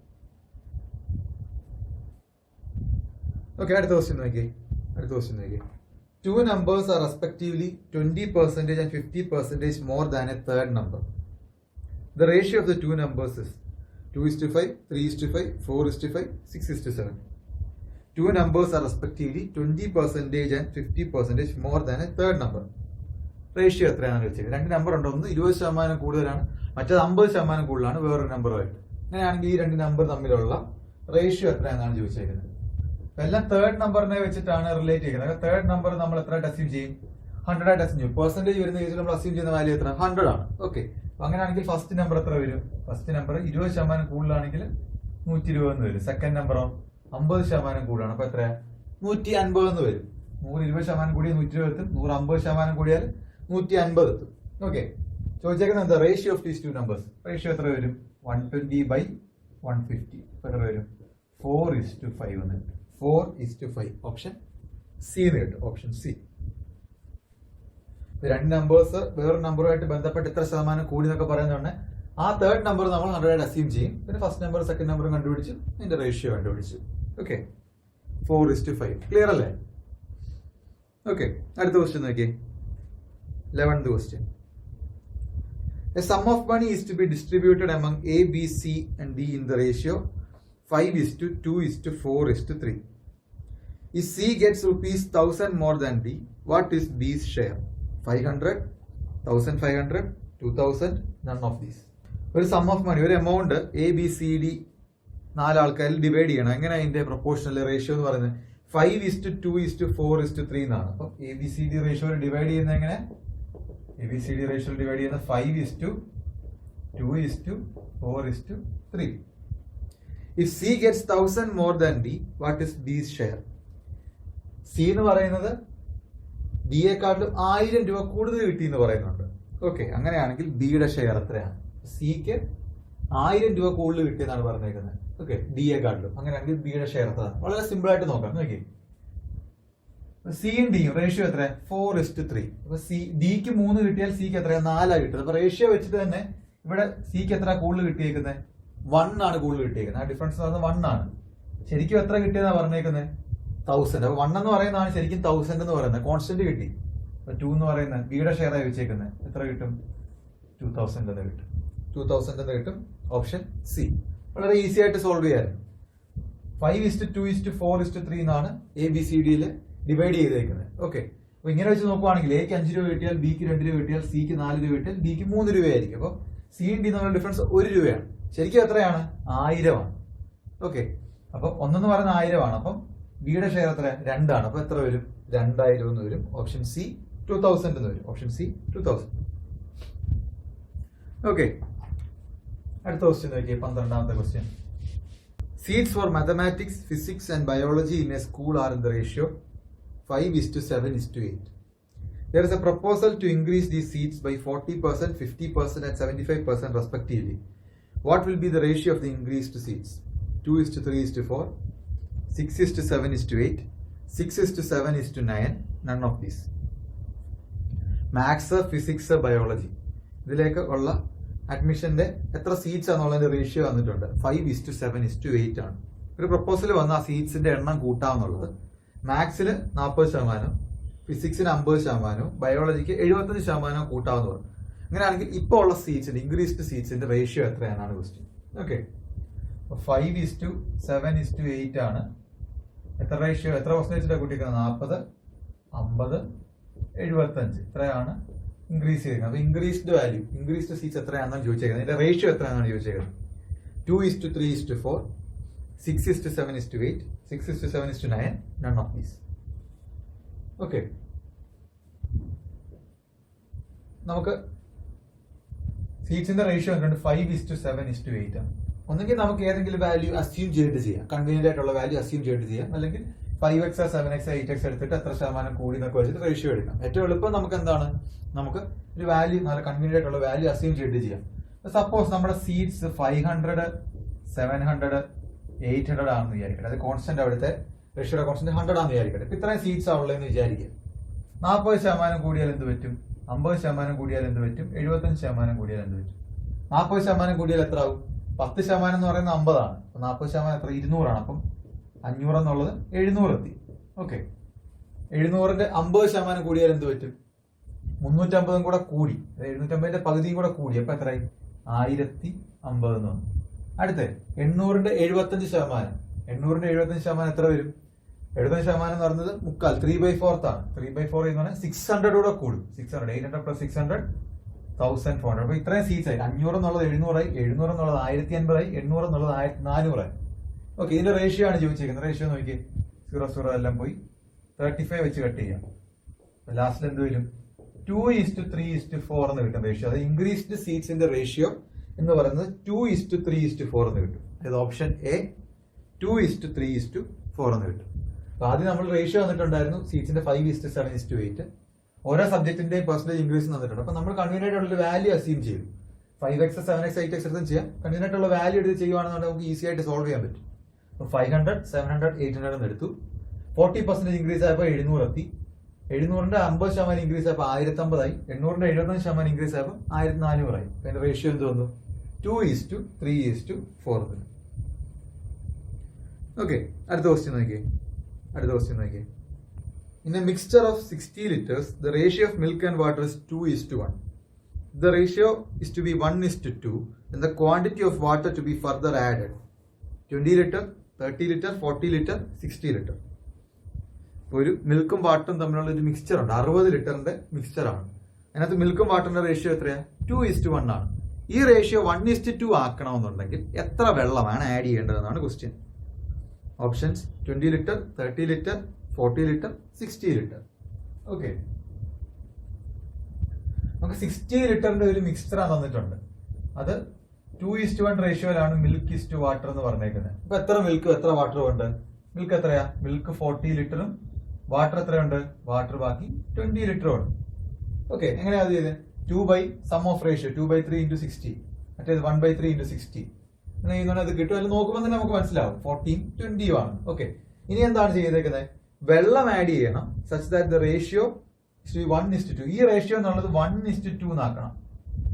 Okay, അടുത്ത ക്വസ്റ്റ്യൻ നോക്കി. Two numbers are respectively 20% and 50% more than a third number. The ratio of the two numbers is 2:5, 3:5, 4:5, 6:7. Two numbers are respectively 20% and 50% more than a third number. Ratio എത്രയാണെന്ന് വെച്ചാൽ 2 number ഉണ്ട്. ഒന്ന് 20% കൂടുതലാണ്, മറ്റേത് 50% കൂടുതലാണ് വേറൊരു നമ്പറുമായിട്ട്. അങ്ങനെയാണെങ്കിൽ ഈ 2 നമ്പർ തമ്മിലുള്ള റേഷ്യോ എത്രയാണെന്നാണ് ചോദിച്ചേക്കുന്നത്. എല്ലാം തേർഡ് നമ്പറിനെ വെച്ചിട്ടാണ് റിലേറ്റ് ചെയ്യുന്നത്. തേർഡ് നമ്പർ നമ്മൾ എത്ര അസ്യൂം ചെയ്യും? 100 ആയിട്ട് അസ്യൂം ചെയ്യും. പെർസെന്റേജ് വരുന്ന കേസിൽ നമ്മൾ അസ്യൂം ചെയ്യുന്ന വാല്യൂ എത്ര? 100 ആണ്. ഓക്കെ, അങ്ങനെയാണെങ്കിൽ ഫസ്റ്റ് നമ്പർ എത്ര വരും? ഫസ്റ്റ് നമ്പർ 20% കൂടുതലാണെങ്കിൽ 120 എന്ന് വരും. സെക്കൻഡ് നമ്പറോ 50% കൂടുതലാണ്. അപ്പൊ എത്രയാ? 150 എന്ന് വരും. 120% കൂടിയാൽ 120 എത്തും. 150% കൂടിയാൽ 150 എത്തും. ഓക്കെ, ചോദിച്ചേക്കുന്നത് എന്താ? Ratio of these two numbers. Ratio എത്ര വരും? 120/150. എത്ര വരും? 4:5 എന്ന് കിട്ടും. 4:5. ഓപ്ഷൻ സി എന്ന് കിട്ടും. Option C. 2 നമ്പേഴ്സ് വേറെ നമ്പറുമായിട്ട് ബന്ധപ്പെട്ട് ഇത്ര ശതമാനം കൂടി എന്നൊക്കെ പറയുന്നതാണ്. ആ തേർഡ് നമ്പർ നമ്മൾ 100 ആയിട്ട് അസ്യൂം ചെയ്യും. പിന്നെ ഫസ്റ്റ് നമ്പർ സെക്കൻഡ് നമ്പർ കണ്ടുപിടിച്ചു, അതിന്റെ റേഷ്യോ കണ്ടുപിടിച്ചു. ഓക്കെ, 4:5. ക്ലിയർ അല്ലേ? ഓക്കെ, അടുത്ത ക്വസ്റ്റ്യൻ നോക്കിയേ. 11th question. A sum of money is to be distributed among A, B, C and D in the ratio 5:2:4:3. If C gets ₹1,000 more than D, what is B's share? 500, 1,500, 2,000, none of these. ഒരു some of money, ഒരു amount A B C D 4 ആൾക്കാരിൽ divide ചെയ്യണം. എങ്ങനെ അതിന്റെ proportional ratio എന്ന് പറയുന്നത്? 5:2:4:3 എന്നാണ്. അപ്പൊ A B C D ratio divide ചെയ്യുന്നത് എങ്ങനെ? ABCD ratio divide ചെയ്യുന്ന 5:2:4:3. If C gets 1,000 more than D, what is B's share? C എന്ന് പറയുന്നത് D യെക്കാളും 1000 രൂപ കൂടുതൽ കിട്ടി എന്ന് പറയുന്നുണ്ട്. ഓക്കെ, അങ്ങനെയാണെങ്കിൽ ബിയുടെ ഷെയർ എത്രയാണ്? സിക്ക് 1000 രൂപ കൂടുതൽ കിട്ടിയെന്നാണ് പറഞ്ഞേക്കുന്നത്. ഓക്കെ, ഡിയെക്കാട്ടിലും. അങ്ങനെയാണെങ്കിൽ ബിയുടെ ഷെയർ എത്ര? വളരെ സിമ്പിൾ ആയിട്ട് നോക്കാം. നോക്കി, സിയും ഡിയും റേഷ്യോ എത്ര? 4:3. അപ്പൊ ഡിക്ക് 3 കിട്ടിയാൽ സിക്ക് എത്രയാ? 4 കിട്ടുന്നത്. അപ്പൊ റേഷ്യോ വെച്ചിട്ട് തന്നെ ഇവിടെ സിക്ക് എത്ര കൂടുതൽ കിട്ടിയേക്കുന്നത്? 1 ആണ് കൂടുതൽ കിട്ടിയേക്കുന്നത്. ആ ഡിഫറൻസ് എന്ന് പറയുന്നത് 1 ആണ്. ശരിക്കും എത്ര കിട്ടിയെന്നാ പറഞ്ഞേക്കുന്നത്? 1000. അപ്പൊ 1 എന്ന് പറയുന്നതാണ് ശരിക്കും 1000 എന്ന് പറയുന്നത്. കോൺസ്റ്റന്റ് കിട്ടി. 2 എന്ന് പറയുന്നത് ബിയുടെ ഷെയർ ആയി വെച്ചേക്കുന്നത്. എത്ര കിട്ടും? 2000 എന്ന് കിട്ടും. 2000 എന്ന് കിട്ടും. Option C. വളരെ ഈസി ആയിട്ട് സോൾവ് ചെയ്യാറുണ്ട്. 5:2:4:3 എന്നാണ് ABCDയിൽ ഡിവൈഡ് ചെയ്തേക്കുന്നത്. ഓക്കെ, അപ്പൊ ഇങ്ങനെ വെച്ച് നോക്കുവാണെങ്കിൽ എക്ക് 5 രൂപ കിട്ടിയാൽ ബിക്ക് 2 രൂപ കിട്ടിയാൽ സിക്ക് 4 രൂപ കിട്ടിയാൽ ഡിക്ക് 3 രൂപയായിരിക്കും. അപ്പൊ സിയും ഡി തമ്മിലുള്ള ഡിഫറൻസ് 1 രൂപയാണ്. ശരിക്കും എത്രയാണ്? 1000 ആണ്. ഓക്കെ, അപ്പൊ 1 എന്ന് പറയുന്നത് 1000 ആണ്. അപ്പം ബിയുടെ ഷെയർ എത്ര? 2 ആണ്. അപ്പൊ എത്ര വരും? 2000 എന്ന് വരും. ഓപ്ഷൻ സി 2000 എന്ന് വരും. Option C 2000. ഓക്കെ, അടുത്ത ക്വസ്റ്റ്യൻ നോക്കിയേ, 12ാമത്തെ question. Seats for mathematics, physics and biology in a school are in the ratio 5:7:8. There is a proposal to increase these seats by 40%, 50% and 75% respectively. What will be the ratio of the increased seats? 2:3:4, 6:7:8, 6:7:9, none of these. Maths, physics, biology ഇതിലേക്ക് ഉള്ള അഡ്മിഷന്റെ എത്ര seats ആണെന്നുള്ളതിന്റെ ratio വന്നിട്ടുണ്ട്? 5:7:8 ആണ്. ഒരു proposal വന്ന ആ സീറ്റ്സിന്റെ എണ്ണം കൂട്ടാവുന്നുള്ളത്. മാത്സിൽ 40%, ഫിസിക്സിന് 50%, ബയോളജിക്ക് 75% കൂട്ടാവുന്ന പറഞ്ഞു. അങ്ങനെയാണെങ്കിൽ ഇപ്പോൾ ഉള്ള സീറ്റ്സിന്റെ ഇൻക്രീസ്ഡ് സീറ്റ്സിന്റെ റേഷ്യോ എത്രയാണെന്നാണ് ക്വസ്റ്റ്യൻ. ഓക്കെ, 5:7:8 ആണ്. എത്ര റേഷ്യോ? എത്ര പെർസെന്റേജിന്റെ കൂട്ടിക്കുന്നത്? 40, 50, 75 ഇത്രയാണ് ഇൻക്രീസ് ചെയ്തിരിക്കുന്നത്. അപ്പൊ ഇൻക്രീസ്ഡ് വാല്യൂ, ഇൻക്രീസ്ഡ് സീറ്റ്സ് എത്രയാണെന്നാണ് ചോദിച്ചേക്കുന്നത്. ഇതിന്റെ റേഷ്യോ എത്രയാണെന്നാണ് ചോദിച്ചേക്കുന്നത്. 2:3:4, 6:7:8, 6:7:9, none of these. ഓക്കെ, നമുക്ക് സീറ്റ്സിന്റെ റേഷ്യോ വന്നിട്ടുണ്ട് 5:7:8 ആണ്. ഒന്നെങ്കിൽ നമുക്ക് ഏതെങ്കിലും വാല്യൂ അസ്യൂം ചെയ്തിട്ട് ചെയ്യാം, കൺവീനിയന്റ് ആയിട്ടുള്ള വാല്യൂ അസ്യൂം ചെയ്തിട്ട് ചെയ്യാം. അല്ലെങ്കിൽ 5x, 7x, 8x എടുത്തിട്ട് എത്ര ശതമാനം കൂടി എന്നൊക്കെ വെച്ചിട്ട് റേഷ്യോ എടുക്കാം. ഏറ്റവും എളുപ്പം നമുക്ക് എന്താണ്? നമുക്ക് ഒരു വാല്യൂ, നല്ല കൺവീനിയന്റ് ആയിട്ടുള്ള വാല്യൂ അസ്യൂം ചെയ്തിട്ട് ചെയ്യാം. സപ്പോസ് നമ്മുടെ സീറ്റ്സ് 500, 700, 800 ആണെന്ന് വിചാരിക്കട്ടെ. അത് കോൺസ്റ്റന്റ്, അവിടുത്തെ റേഷ്യോയുടെ കോൺസ്റ്റന്റ് 100 ആണെന്ന് വിചാരിക്കട്ടെ. ഇപ്പൊ ഇത്രയും സീറ്റ്സ് ആവുള്ളതെന്ന് വിചാരിക്കുക. 40% കൂടിയാൽ എന്ത് പറ്റും? 50% കൂടിയാൽ എന്ത് പറ്റും? 75% കൂടിയാൽ എന്ത് പറ്റും? 40% കൂടിയാൽ എത്ര ആവും? 10% എന്ന് പറയുന്നത് 50 ആണ്. 40% എത്ര? 200 ആണ്. അപ്പം 500 എന്നുള്ളത് 700 എത്തി. ഓക്കെ, 700ന്റെ 50% കൂടിയാൽ എന്ത് പറ്റും? 350 കൂടെ കൂടി, 750ന്റെ പകുതിയും കൂടെ കൂടി. അപ്പൊ എത്രയായി? 1050 എന്ന് വന്നു. അടുത്ത 800ന്റെ 75%. 800ന്റെ 75% എത്ര വരും? 75% എന്ന് പറയുന്നത് 3/4, 3/4 ആണ്. 3/4 എന്ന് പറഞ്ഞാൽ 600 കൂടെ കൂടും. 600, 800 + 600, 1400. അപ്പൊ ഇത്രയും സീറ്റ്സ് ആയി. 500 എന്നുള്ളത് 700 ആയി, 700 എന്നുള്ളത് 1050 ആയി, 800 എന്നുള്ളത് 1400 ആയി. ഓക്കെ, ഇതിന്റെ റേഷ്യോ ആണ് ചോദിച്ചിരിക്കുന്നത്. റേഷ്യോ നോക്കി, 0 എല്ലാം പോയി 35 വെച്ച് കട്ട് ചെയ്യാം. ലാസ്റ്റിൽ എന്ത് വരും? 2:3:4 എന്ന് കിട്ടും റേഷ്യോ. അത് ഇൻക്രീസ്ഡ് സീറ്റ്സിന്റെ റേഷ്യോ എന്ന് പറയുന്നത് 2:3:4 എന്ന് കിട്ടും. അതായത് ഓപ്ഷൻ എ 2:3:4 എന്ന് കിട്ടും. അപ്പൊ ആദ്യം നമ്മൾ റേഷ്യോ വന്നിട്ടുണ്ടായിരുന്നു സീറ്റ്സിന്റെ 5:7:8. ഓരോ സബ്ജക്റ്റിന്റെയും പെർസെന്റേജ് ഇൻക്രീസ് വന്നിട്ടുണ്ട്. അപ്പൊ നമ്മൾ കൺവീനിയന്റ് ആയിട്ടുള്ള വാല്യൂ അസ്യൂം ചെയ്തു. 5x, 7x, 8x എടുത്തും ചെയ്യാം. കൺവീനിയന്റ് ആയിട്ടുള്ള വാല്യൂ എടുത്ത് ചെയ്യുവാണെന്നുണ്ടെങ്കിൽ നമുക്ക് ഈസി ആയിട്ട് സോൾവ് ചെയ്യാൻ പറ്റും. 500, 700, 800 എന്ന് എടുത്തു. 40% ഇൻക്രീസ് ആയപ്പോൾ 700 എത്തി. 700ന്റെ 50% ഇൻക്രീസ് ആയപ്പോൾ 1050 ആയി. 800ന്റെ 75% ഇൻക്രീസ് ആയപ്പോൾ 1400 ആയി. അതിന്റെ റേഷ്യോ എന്ത് വന്നു? 2:3:4. ഓക്കെ, അടുത്ത ക്വസ്റ്റ്യൻ നോക്കിയേ. In a mixture of 60 liters, the ratio of milk and water is 2:1. The ratio is to be 1:2 and the quantity of water to be further added. 20 liter, 30 liter, 40 liter, 60 liter. ഒരു മിൽക്കും വാട്ടറും തമ്മിലുള്ള ഒരു mixture ഉണ്ട്. 60 ലിറ്ററിന്റെ mixture ആണ്. അതിനകത്ത് മിൽക്കും വാട്ടറിന്റെ റേഷ്യോ എത്രയാ? 2:1 ആണ്. ഈ റേഷ്യോ 1:2 ആക്കണമെന്നുണ്ടെങ്കിൽ എത്ര വെള്ളമാണ് ആഡ് ചെയ്യേണ്ടതെന്നാണ് question. Options 20 litre, 30 litre, 40 litre, 60 litre. Okay, നമുക്ക് 60 ലിറ്ററിന്റെ ഒരു മിക്സ്ചർ തന്നിട്ടുണ്ട്. അത് 2:1 റേഷ്യോയിലാണ് മിൽക്ക് വാട്ടർ എന്ന് പറഞ്ഞേക്കുന്നത്. അപ്പൊ എത്ര മിൽക്കും എത്ര വാട്ടറും ഉണ്ട്? മിൽക്ക് എത്രയാ? മിൽക്ക് 40 ലിറ്ററും വാട്ടർ എത്രയുണ്ട്? വാട്ടർ ബാക്കി 20 ലിറ്ററും ഉണ്ട്. ഓക്കെ, എങ്ങനെയാ അത് ചെയ്തത്? 2/(sum of ratio) 2/3 × 60, മറ്റേത് 1/3 × 60. അത് കിട്ടും. അതിൽ നോക്കുമ്പോൾ തന്നെ നമുക്ക് മനസ്സിലാവും 14:20 ആണ്. ഓക്കെ, ഇനി എന്താണ് ചെയ്തേക്കുന്നത്? വെള്ളം ആഡ് ചെയ്യണം സച്ച് ദാറ്റ് ദ റേഷ്യോ 1:2. ഈ റേഷ്യോ എന്നുള്ളത് 1:2 എന്നാക്കണം.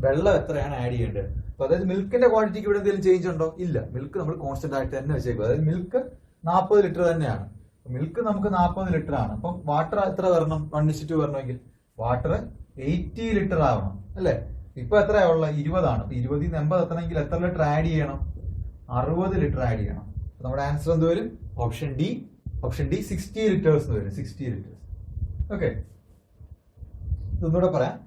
വെള്ളം എത്രയാണ് ആഡ് ചെയ്യേണ്ടത്? അപ്പൊ അതായത് മിൽക്കിന്റെ ക്വാണ്ടിറ്റിക്ക് ഇവിടെ എന്തെങ്കിലും ചേഞ്ച് ഉണ്ടോ? ഇല്ല. മിൽക്ക് നമ്മൾ കോൺസ്റ്റന്റ് ആയിട്ട് തന്നെ വെച്ചേക്കും. അതായത് മിൽക്ക് 40 ലിറ്റർ തന്നെയാണ്. മിൽക്ക് നമുക്ക് 40 ലിറ്റർ ആണ്. അപ്പം വാട്ടർ എത്ര വരണം? 1:2 വരണമെങ്കിൽ വാട്ടർ 80 ലിറ്റർ ആവണം അല്ലെ? ഇപ്പൊ എത്രയാ ഉള്ളത്? 20 ആണ്. 20 ൽ 80 എത്തണമെങ്കിൽ എത്ര ലിറ്റർ ആഡ് ചെയ്യണം? 60 ലിറ്റർ ആഡ് ചെയ്യണം. നമ്മുടെ ആൻസർ എന്ത് വരും? ഓപ്ഷൻ ഡി 60 ലിറ്റേഴ്സ് വരും. 60 ലിറ്റേഴ്സ്. ഓക്കെ, ഇതൊന്നുകൂടെ പറയാം.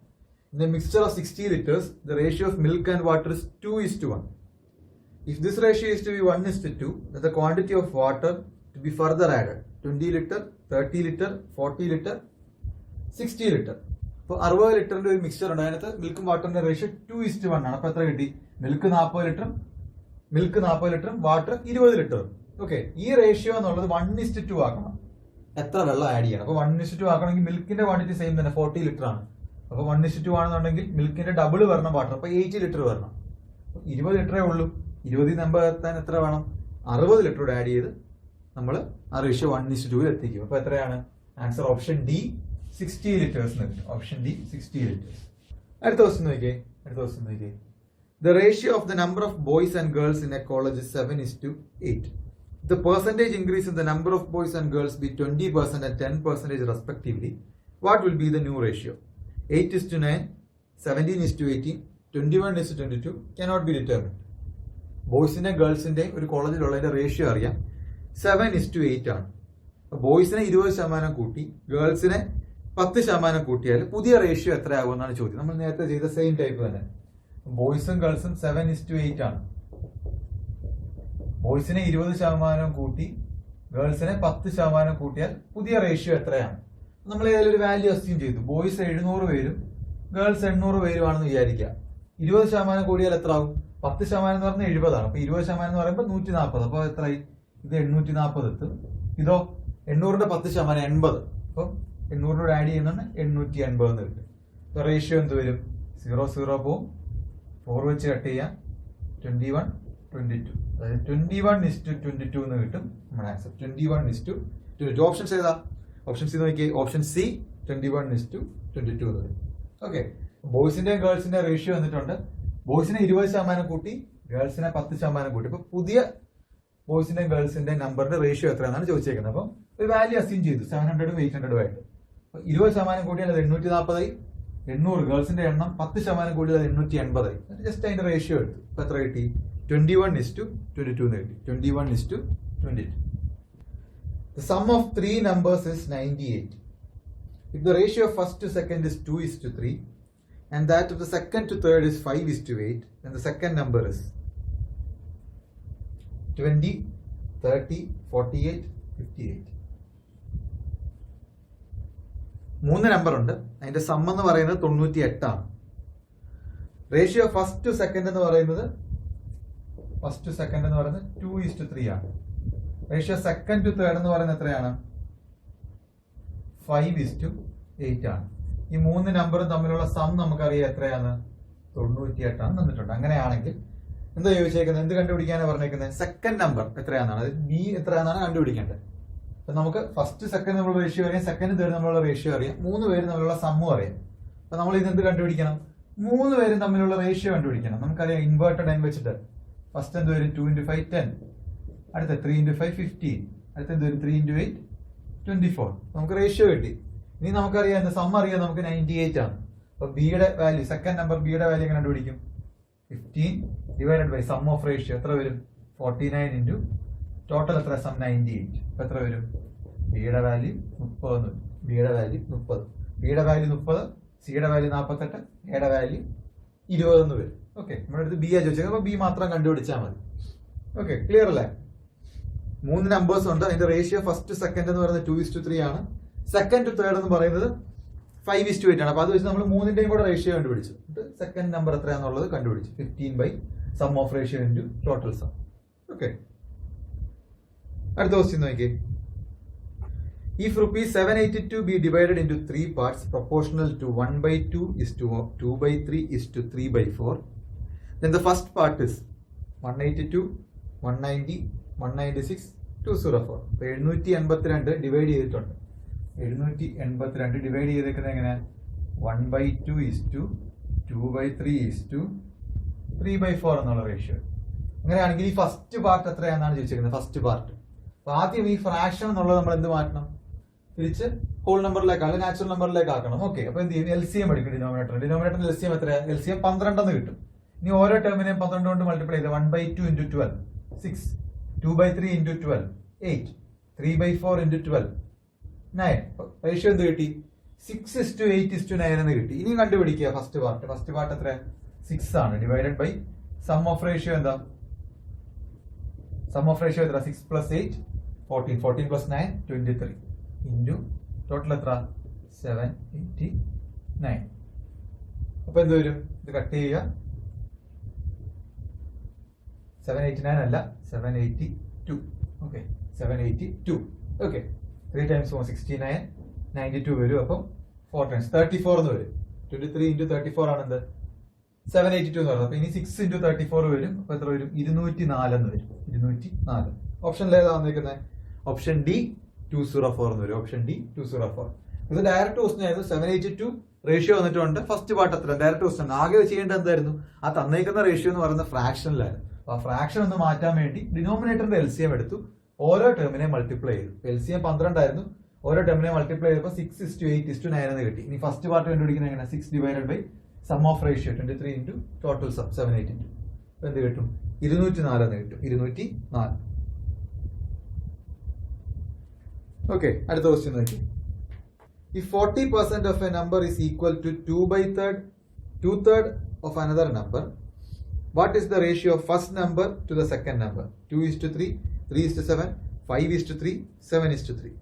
In a mixture of 60 liters, the ratio of milk and water is 2:1. If this ratio is to be 1:2, then the quantity of water to be further added 20 liter, 30 liter, 40 liter, 60 liter. അപ്പോൾ 60 ലിറ്ററിന്റെ ഒരു mixture ഉണ്ട്. അതിനകത്ത് മിൽക്കും വാട്ടറിന്റെ ratio 2:1 ആണ്. അപ്പൊ എത്ര കിട്ടി? മിൽക്ക് 40 ലിറ്ററും വാട്ടർ 20 ലിറ്ററും. ഓക്കെ, ഈ റേഷ്യോ എന്നുള്ളത് 1:2 ആക്കണം. എത്ര വെള്ളം ആഡ് ചെയ്യണം? അപ്പൊ 1:2 ആക്കണമെങ്കിൽ മിൽക്കിന്റെ ക്വാണ്ടിറ്റി സെയിം തന്നെ 40 ലിറ്റർ ആണ്. അപ്പൊ 1:2 ആണെന്നുണ്ടെങ്കിൽ മിൽക്കിന്റെ ഡബിൾ വരണം വാട്ടർ. അപ്പൊ 80 ലിറ്റർ വരണം. 20 ലിറ്ററേ ഉള്ളൂ. 20 ൽ 80 എത്താൻ എത്ര വേണം? 60 ലിറ്റർ ആഡ് ചെയ്ത് നമ്മൾ ആ റേഷ്യോ 1:2 എത്തിക്കും. അപ്പൊ എത്രയാണ് ആൻസർ? ഓപ്ഷൻ ഡി 60 ലിറ്റേഴ്സ് കിട്ടും. Option D 60 litres. അടുത്ത ക്വസ്റ്റ്യൻ നോക്കിയേ. The ratio of the number of boys and girls in a college is 7:8. The percentage increase in the number of boys and girls be 20% and 10% respectively. What will be the new ratio? 8:9, 17:18, 21:22 cannot be determined. ബോയ്സിന്റെ ഗേൾസിന്റെ ഒരു കോളേജിലുള്ളതിന്റെ ratio അറിയാം. 7:8 ആണ്. ബോയ്സിനെ 20% കൂട്ടി ഗേൾസിനെ 10% കൂട്ടിയാൽ പുതിയ ratio എത്രയാകും എന്നാണ് ചോദ്യം. നമ്മൾ നേരത്തെ ചെയ്ത സെയിം ടൈപ്പ് തന്നെ. ബോയ്സും ഗേൾസും 7:8 ആണ്. ബോയ്സിനെ 20% കൂട്ടി ഗേൾസിനെ 10% കൂട്ടിയാൽ പുതിയ റേഷ്യോ എത്രയാണ്? നമ്മൾ ഏതെങ്കിലും ഒരു വാല്യൂ അസ്യൂം ചെയ്തു. ബോയ്സ് 700 പേരും ഗേൾസ് 800 പേരുമാണെന്ന് വിചാരിക്കുക. 20% കൂടിയാൽ എത്ര ആവും? 10% എന്ന് പറഞ്ഞാൽ 70 ആണ്. അപ്പൊ 20% എന്ന് പറയുമ്പോൾ 140. അപ്പൊ എത്രയായി? ഇത് 840 എത്തും. ഇതോ 800ന്റെ 10% 80. അപ്പൊ 800 ആഡ് ചെയ്യുന്നതാണ് 880 എന്ന് കിട്ടും. അപ്പൊ റേഷ്യോ എന്ത് വരും? 0 പോവും. 4 വെച്ച് കട്ട് ചെയ്യാം. 21:22. അതായത് 21:22 എന്ന് കിട്ടും നമ്മുടെ ആൻസർ. 21:22. ഓപ്ഷൻസ് ഏതാ? ഓപ്ഷൻ സി നോക്കിയേ. ഓപ്ഷൻ സി 21:22 എന്ന് വരും. ഓക്കെ, ബോയ്സിന്റെയും ഗേൾസിന്റെ റേഷ്യോ വന്നിട്ടുണ്ട്. ബോയ്സിനെ 20% കൂട്ടി ഗേൾസിനെ 10% കൂട്ടി. അപ്പൊ പുതിയ ബോയ്സിന്റെയും ഗേൾസിന്റെ നമ്പറിന്റെ റേഷ്യോ എത്രയാണെന്നാണ് ചോദിച്ചേക്കുന്നത്. അപ്പം ഒരു വാല്യൂ അസ്യൂം ചെയ്തു 700ഉം 800ഉം ആയിട്ട്. 20% കൂട്ടിയാൽ അത് 840 ആയി. 800 ഗേൾസിന്റെ എണ്ണം 10% കൂടിയാൽ അത് 880 ആയി. ജസ്റ്റ് അതിന്റെ റേഷ്യോ എടുത്തു. അപ്പൊ എത്ര കിട്ടി? 21:22 എന്ന് കിട്ടി. 21:22. The sum of three numbers is 98. If the ratio of first to second is 2:3 and that of the second to third is 5:8, then the second number is 20, 30, 48, 58. 3 number ഉണ്ട്. അതിന്റെ സം എന്ന് പറയുന്നത് 98 ആണ്. റേഷ്യോ ഫസ്റ്റ് ടു സെക്കൻഡ് എന്ന് പറയുന്നത് 2:3 ആണ്. Ratio second to third എന്ന് പറയുന്നത് എത്രയാണ്? 5:8 ആണ്. ഈ 3 നമ്പറും തമ്മിലുള്ള സം നമുക്കറിയാം എത്രയാണ്? 98 ആണ് തന്നിട്ടുണ്ട്. അങ്ങനെയാണെങ്കിൽ എന്താ ചോദിച്ചേക്കുന്നത്? എന്ത് കണ്ടുപിടിക്കാനാണ് പറഞ്ഞേക്കുന്നത്? സെക്കൻഡ് നമ്പർ എത്രയാണെന്നാണ്. അതായത് ബി എത്രയാണെന്നാണ് കണ്ടുപിടിക്കേണ്ടത്. അപ്പൊ നമുക്ക് ഫസ്റ്റ് സെക്കൻഡ് തമ്മിലുള്ള റേഷ്യോ അറിയാം, സെക്കൻഡ് തേർഡ് തമ്മിലുള്ള റേഷ്യോ അറിയാം, 3 പേരും തമ്മിലുള്ള സമ്മും അറിയാം. അപ്പൊ നമ്മൾ ഇത് എന്ത് കണ്ടുപിടിക്കണം? 3 പേരും തമ്മിലുള്ള റേഷ്യോ കണ്ടുപിടിക്കണം. നമുക്കറിയാം ഇൻവേർട്ടഡ് n വെച്ചിട്ട് ഫസ്റ്റ് എന്ത് വരും? 2 × 5 10, അടുത്ത 3 × 5 15, അടുത്ത എന്ത് വരും? 3 × 8 24. നമുക്ക് റേഷ്യോ കിട്ടി. ഇനി നമുക്കറിയാം എന്താ സം അറിയാം, നമുക്ക് 98 ആണ്. അപ്പൊ ബിയുടെ വാല്യൂ, സെക്കൻഡ് നമ്പർ ബിയുടെ വാല്യൂ എങ്ങനെ കണ്ടുപിടിക്കും? 15 / സം ഓഫ് റേഷ്യോ എത്ര വരും? 49 × ടോട്ടൽ എത്ര? സം 98. അപ്പൊ എത്ര വരും? ബിയുടെ വാല്യൂ 30. ബിയുടെ വാല്യൂ 30. ബിയുടെ വാല്യൂ 30, സിയുടെ വാല്യൂ 48, എയുടെ വാല്യൂ 20 എന്ന് വരും. ഓക്കെ, നമ്മുടെ അടുത്ത് ബി ആ ചോദിച്ചത്. അപ്പൊ ബി മാത്രം കണ്ടുപിടിച്ചാൽ മതി. ഓക്കെ, ക്ലിയർ അല്ലേ? 3 നമ്പേഴ്സ് ഉണ്ട്. അതിന്റെ റേഷ്യോ ഫസ്റ്റ് സെക്കൻഡ് എന്ന് പറയുന്നത് 2:3 ആണ്. സെക്കൻഡ് ടു തേർഡ് എന്ന് പറയുന്നത് 5:8 ആണ്. അപ്പൊ അത് വെച്ച് നമ്മൾ 3ന്റെയും കൂടെ റേഷ്യോ കണ്ടുപിടിച്ചു. സെക്കൻഡ് നമ്പർ എത്രയാണെന്നുള്ളത് കണ്ടുപിടിച്ചു. 15 / sum of ratio into total sum. Okay, അടുത്ത ക്വസ്റ്റ്യൻ നോക്കിയേ. If ₹782 be divided into 3 parts proportional to 1/2 is to 2/3 is to 3/4, then the first part is 182, 190, 196, 204. അപ്പൊ 782 ഡിവൈഡ് ചെയ്തിട്ടുണ്ട്. 782 ഡിവൈഡ് ചെയ്തേക്കുന്നത് എങ്ങനെ? 1/2 is to 2/3 is to 3/4 എന്നുള്ള ratio. അങ്ങനെയാണെങ്കിൽ ഈ first part എത്രയാണെന്നാണ് ചോദിച്ചിരിക്കുന്നത്. First part. അപ്പൊ ആദ്യം ഈ ഫ്രാക്ഷൻ എന്നുള്ളത് നമ്മൾ എന്ത് മാറ്റണം? തിരിച്ച് ഹോൾ നമ്പറിലേക്ക് അല്ലെങ്കിൽ നാച്ചുറൽ നമ്പറിലേക്ക് ആക്കണം. ഓക്കെ, അപ്പൊ എന്ത് ചെയ്യും? LCM എടുക്കും. ഡിനോമിനേറ്ററിൽ LCM എത്രയാ? LCM 12 എന്ന് കിട്ടും. ഇനി ഓരോ ടേമിനെയും 12 കൊണ്ട് മൾട്ടിപ്ലൈ ചെയ്ത് 1/2 into 12 6, 2/3 into 12 8, 3/4 into 12 9. റേഷ്യോ എന്ത് കിട്ടി? 6:8:9 എന്ന് കിട്ടി. ഇനി കണ്ടുപിടിക്കുക ഫസ്റ്റ് പാർട്ട്. ഫസ്റ്റ് പാർട്ട് എത്ര? 6 ആണ്. Divided by sum of ratio എന്താ? സം ഓഫ് റേഷ്യോ എത്ര? 6 + 8 14, 14 + 9 23 ഇൻറ്റു ടോട്ടൽ എത്ര? 789. അപ്പൊ എന്ത് വരും? ഇത് കട്ട് ചെയ്യുക. 789 അല്ല, 782. ഓക്കെ, 782. ഓക്കെ, 3 times 4 69, 92 വരും. അപ്പം 4 times 34 എന്ന് വരും. 23 into 34 ആണെന്ത്? 782 എന്ന് പറയുന്നത്. അപ്പൊ ഇനി 6 into 34 വരും. അപ്പൊ എത്ര വരും? 204 എന്ന് വരും. 204. ഓപ്ഷനിൽ ഏതാ വന്നിരിക്കുന്നത്? ഓപ്ഷൻ ഡി 204 എന്ന് വരും. Option D 204. ഇത് ഡയറക്റ്റ് ക്വസ്റ്റൻ ആയിരുന്നു. 782 റേഷ്യോ വന്നിട്ടുണ്ട്. ഫസ്റ്റ് പാർട്ട് എത്ര? Direct question. ആകെ ചെയ്യേണ്ടത് എന്തായിരുന്നു? ആ തന്നേക്കുന്ന റേഷ്യോ എന്ന് പറയുന്നത് ഫ്രാക്ഷനിലായിരുന്നു. ആ ഫ്രാക്ഷൻ ഒന്ന് മാറ്റാൻ വേണ്ടി ഡിനോമിനേറ്ററിന്റെ LCM എടുത്തു. ഓരോ ടേമിനെ മൾട്ടിപ്ലൈ ചെയ്തു. LCM 12 ആയിരുന്നു. ഓരോ ടേമിനെ മൾട്ടിപ്ലൈ ചെയ്തപ്പോൾ 6:8:9 എന്ന് കിട്ടി. ഇനി ഫസ്റ്റ് പാർട്ട് കണ്ടുപിടിക്കുന്നത് എങ്ങനെ? 6 divided by sum of ratio 23 into total sum 782. എന്ത് കിട്ടും? 204 എന്ന് കിട്ടും. 204. ഓക്കെ, അടുത്ത ക്വസ്റ്റ്യൻ നോക്കി. If 40% of a number is equal to 2/3 of another number, what is the ratio of first number to the second number? 2:3, 3:7, 5:3, 7:3.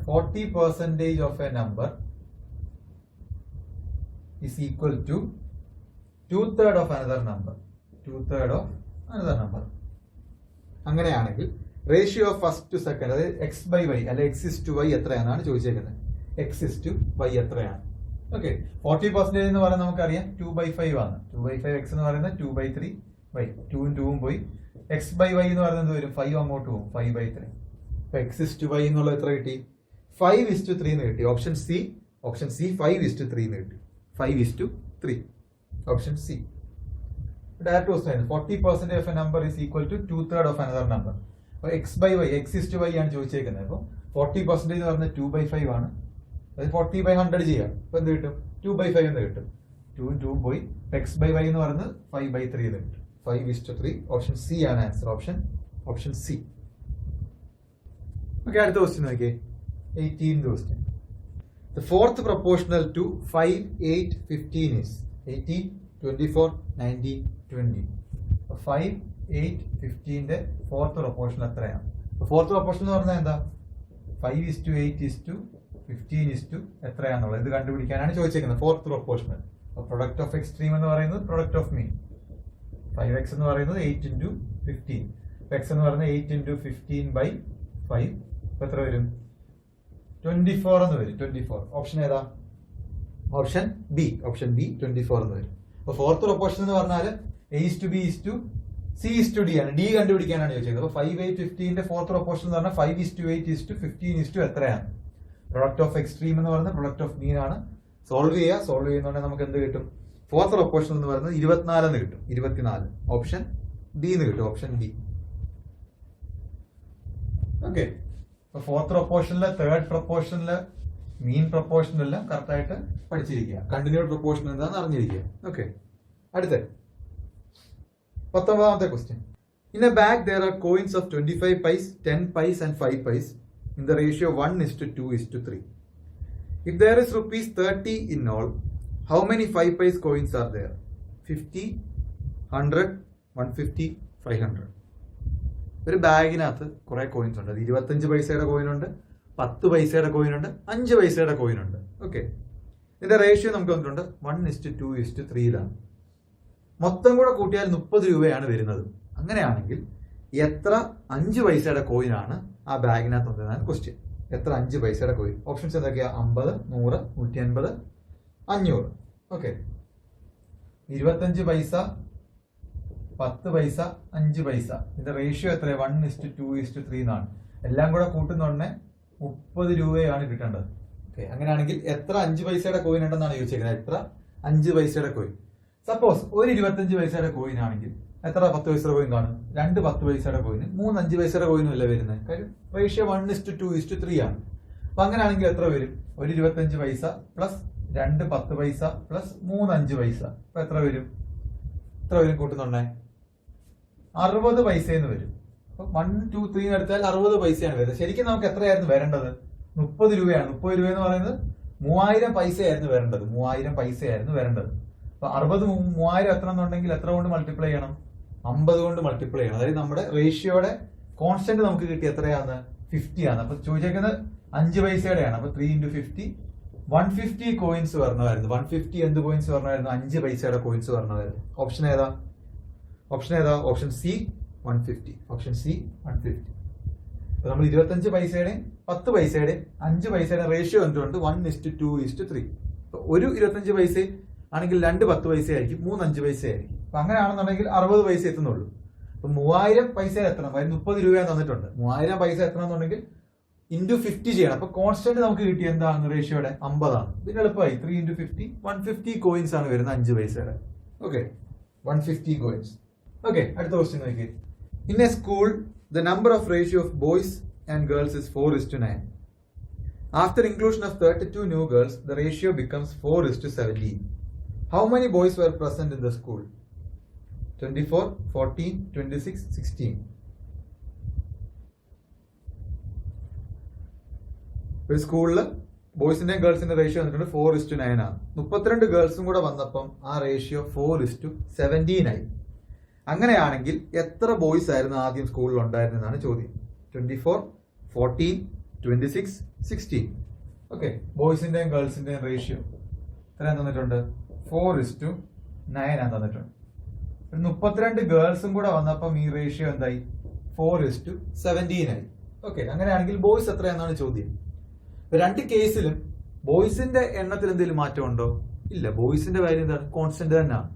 40% of a number is equal to 2/3 of another number. 2/3 of another number. അങ്ങനെയാണെങ്കിൽ ratio of first to second, അതായത് x/y അല്ലെ x/y എത്രയാണെന്നാണ് ചോദിച്ചേക്കുന്നത്. x/y എത്രയാണ്? Okay, 40% എന്ന് പറയുന്നത് നമുക്കറിയാം 2/5 ആണ്. 2/5 x എന്ന് പറയുന്നത് 2/3y. 2 2 പോയി. x/y എന്ന് പറയുന്നത് വരും 5 അങ്ങോട്ട് പോകും. 5/3. അപ്പൊ x/y എന്നുള്ളത് എത്ര കിട്ടി? 5:3 എന്ന് കിട്ടി. ഓപ്ഷൻ സി 5:3 എന്ന് കിട്ടി. 5:3. Option C. ഡയറക്റ്റ് ക്വസ്റ്റൻ ആയിരുന്നു. 40% of a number is equal to 2/3 of another number. അപ്പൊ x/y x/y ആണ് ചോദിച്ചേക്കുന്നത്. അപ്പൊ 40% എന്ന് പറയുന്നത് 2/5 ആണ്. അത് 40/100 ചെയ്യാം. അപ്പൊ എന്ത് കിട്ടും? 2/5 എന്ന് കിട്ടും. 2 2 പോയി. x/y എന്ന് പറയുന്നത് 5/3 എന്ന് കിട്ടും. 5:3. ഓപ്ഷൻ സി ആണ് ആൻസർ. Option C. ഓക്കെ, അടുത്ത ക്വസ്റ്റ്യൻ നോക്കിയേ. 18th question. The fourth proportional to 5, 8, 15 is 18, 24, 90, 20. 5, 8, 15 fourth proportion എത്രയാണ്? ഫോർത്ത് പ്രൊപ്പോർഷൻ എന്ന് പറഞ്ഞാൽ എന്താ? 5:8:15 എത്രയാണെന്നുള്ളത് ഇത് കണ്ടുപിടിക്കാനാണ് ചോദിച്ചേക്കുന്നത്. Fourth proportional. Product of extreme എന്ന് പറയുന്നത് പ്രൊഡക്റ്റ് ഓഫ് മീൻ. 5x എന്ന് പറയുന്നത് 8 into 15. x എന്ന് പറയുന്നത് 8 into 15/5. എത്ര വരും? 24 എന്ന് വരും. 24. ഓപ്ഷൻ ഏതാ? ഓപ്ഷൻ ബി 24 എന്ന് വരും. അപ്പൊ ഫോർത്ത് പ്രൊപ്പോർഷൻ എന്ന് പറഞ്ഞാൽ A:B:C:D ആണ്. ഡി കണ്ടുപിടിക്കാനാണ് ചോദിച്ചത്. അപ്പൊ 5, 8, 15 ഫോർത്ത് പ്രൊപ്പോർഷൻ എന്ന് പറഞ്ഞാൽ 5:8:15 എത്രയാണ്? പ്രൊഡക്റ്റ് ഓഫ് എക്സ്ട്രീം എന്ന് പറയുന്നത് പ്രൊഡക്റ്റ് ഓഫ് മീൻ ആണ്. സോൾവ് ചെയ്യുന്നുണ്ടെങ്കിൽ നമുക്ക് എന്ത് കിട്ടും? ഫോർത്ത് പ്രൊപ്പോർഷൻ എന്ന് പറയുന്നത് 24 എന്ന് കിട്ടും. 24. ഓപ്ഷൻ ബി എന്ന് കിട്ടും. Option B. ഓക്കെ, ഫോർത്ത് പ്രൊപ്പോർഷനില്, തേർഡ് പ്രൊപ്പോർഷനില്, മീൻ പ്രൊപ്പോർഷനെല്ലാം കറക്റ്റ് ആയിട്ട് പഠിച്ചിരിക്കുക. കണ്ടിന്യൂഡ് പ്രൊപ്പോർഷൻ എന്താണെന്ന് അറിഞ്ഞിരിക്കുക. ഓക്കെ, അടുത്ത 19th question. In a bag there are coins of 25 paise, 10 paise and 5 paise in the ratio 1:2:3. If there is rupees 30 in all, how many 5 paise coins are there? 50, 100, 150, 500. ഒരു ബാഗിനകത്ത് കുറെ coins ഉണ്ട്. അത് 25 പൈസയുടെ coin ഉണ്ട്, 10 പൈസയുടെ coin ഉണ്ട്, 5 പൈസയുടെ coin ഉണ്ട്. ഓക്കെ, ഇതിന്റെ റേഷ്യോ നമുക്ക് വന്നിട്ടുണ്ട് 1:2:3. മൊത്തം കൂടെ കൂട്ടിയാൽ 30 രൂപയാണ് വരുന്നത്. അങ്ങനെയാണെങ്കിൽ എത്ര 5 പൈസയുടെ കോയിൻ ആണ് ആ ബാഗിനകത്ത് വന്നതാണ് ക്വസ്റ്റ്യൻ. എത്ര 5 പൈസയുടെ കോയിൻ? ഓപ്ഷൻസ് എന്തൊക്കെയാ? 50, 100, 150, 500. ഓക്കെ, 25 പൈസ, 10 പൈസ, 5 പൈസ. ഇതിന്റെ റേഷ്യോ എത്ര? 1:2:3 എന്നാണ്. എല്ലാം കൂടെ കൂട്ടുന്നുടനെ 30 രൂപയാണ് കിട്ടേണ്ടത്. ഓക്കെ, അങ്ങനെയാണെങ്കിൽ എത്ര 5 പൈസയുടെ കോയിൻ ഉണ്ടെന്നാണ് ചോദിച്ചേക്കുന്നത്. എത്ര 5 പൈസയുടെ കോയിൻ? സപ്പോസ് ഒരു 25 പൈസയുടെ കോയിൻ ആണെങ്കിൽ എത്ര 10 പൈസയുടെ കോയിൻ കാണും? 2 10 പൈസയുടെ കോയിന്, 3 5 പൈസയുടെ കോയിനും അല്ലേ വരുന്നത്. കാര്യം റേഷ്യോ 1:2:3 ആണ്. അപ്പൊ അങ്ങനെയാണെങ്കിൽ എത്ര വരും? ഒരു 25 പൈസ പ്ലസ് 2 10 പൈസ പ്ലസ് 3 5 പൈസ. അപ്പൊ എത്ര വരും? കൂട്ടുന്നുണ്ടേ 60 പൈസ എന്ന് വരും. അപ്പൊ 1 2 3 എടുത്താൽ 60 പൈസയാണ് വരുന്നത്. ശരിക്കും നമുക്ക് എത്രയായിരുന്നു വരേണ്ടത്? 30 രൂപയാണ്. 30 രൂപ എന്ന് പറയുന്നത് 3000 പൈസയായിരുന്നു വരേണ്ടത്. 3000 പൈസയായിരുന്നു വരേണ്ടത്. അപ്പൊ 60 3000 എത്ര എന്നുണ്ടെങ്കിൽ എത്ര കൊണ്ട് മൾട്ടിപ്ലൈ ചെയ്യണം? 50 കൊണ്ട് മൾട്ടിപ്ലൈ ചെയ്യണം. അതായത് നമ്മുടെ റേഷ്യോയുടെ കോൺസ്റ്റന്റ് നമുക്ക് കിട്ടി എത്രയാണ്? 50 ആണ്. അപ്പൊ ചോദിച്ചേക്കുന്നത് 5 പൈസയുടെയാണ്. അപ്പൊ 3 × 50 150 കോയിൻസ് വരണമായിരുന്നു. 150 എന്ത് കോയിൻസ് വരണമായിരുന്നു? 5 പൈസയുടെ കോയിൻസ് വരണമായിരുന്നു. ഓപ്ഷൻ ഏതാ? Option C 150. Option C 150. അപ്പൊ നമ്മൾ 25 പൈസയുടെയും 10 പൈസയുടെയും 5 പൈസയുടെ റേഷ്യോ എന്തുകൊണ്ട്? 1:2:3. അപ്പൊ ഒരു 25 പൈസ ആണെങ്കിൽ 2 10 പൈസ ആയിരിക്കും, 3 5 പൈസ ആയിരിക്കും. അപ്പൊ അങ്ങനെയാണെന്നുണ്ടെങ്കിൽ 60 പൈസ എത്തുന്നുള്ളൂ. അപ്പൊ 3000 പൈസ എത്തണം. അതായത് 30 രൂപ തന്നിട്ടുണ്ട്. 3000 പൈസ എത്തണമെന്നുണ്ടെങ്കിൽ ഇൻറ്റു 50 ചെയ്യണം. അപ്പൊ കോൺസ്റ്റന്റ് നമുക്ക് കിട്ടി എന്താണ്? റേഷ്യോയുടെ 50 ആണ്. പിന്നെ എളുപ്പമായി 3 × 50 150 കോയിൻസ് ആണ് വരുന്നത് 5 പൈസയുടെ. Okay, 150 coins. ഓക്കെ, അടുത്ത ക്വസ്റ്റ്യൻ നോക്കി. In A school the number of ratio of boys and girls is 4:9. After inclusion of 32 new girls the ratio becomes 4:17. How many boys were present in the school? 24, 14, 26, 16. ഒരു സ്കൂളിൽ ബോയ്സിന്റെയും ഗേൾസിന്റെ ratio വന്നിട്ടുണ്ട് 4:9 ആണ്. 32 ഗേൾസും കൂടെ വന്നപ്പം ആ ratio 4:17 ആയി. അങ്ങനെയാണെങ്കിൽ എത്ര ബോയ്സ് ആയിരുന്നു ആദ്യം സ്കൂളിൽ ഉണ്ടായിരുന്നതാണ് ചോദ്യം. 24, 14, 26, 16. ഓക്കെ, ബോയ്സിന്റെയും ഗേൾസിന്റെയും റേഷ്യോ എത്രയാണ് തന്നിട്ടുണ്ട്? 4:9 ആണ് തന്നിട്ടുണ്ട്. 32 ഗേൾസും കൂടെ വന്നപ്പം ഈ റേഷ്യോ എന്തായി? 4:17 ആയി. ഓക്കെ, അങ്ങനെയാണെങ്കിൽ ബോയ്സ് എത്രയാണെന്നാണ് ചോദ്യം. രണ്ട് കേസിലും ബോയ്സിന്റെ എണ്ണത്തിൽ എന്തെങ്കിലും മാറ്റം ഉണ്ടോ? ഇല്ല. ബോയ്സിന്റെ വാല്യൂ എന്താണ്? കോൺസ്റ്റന്റ് തന്നെയാണ്.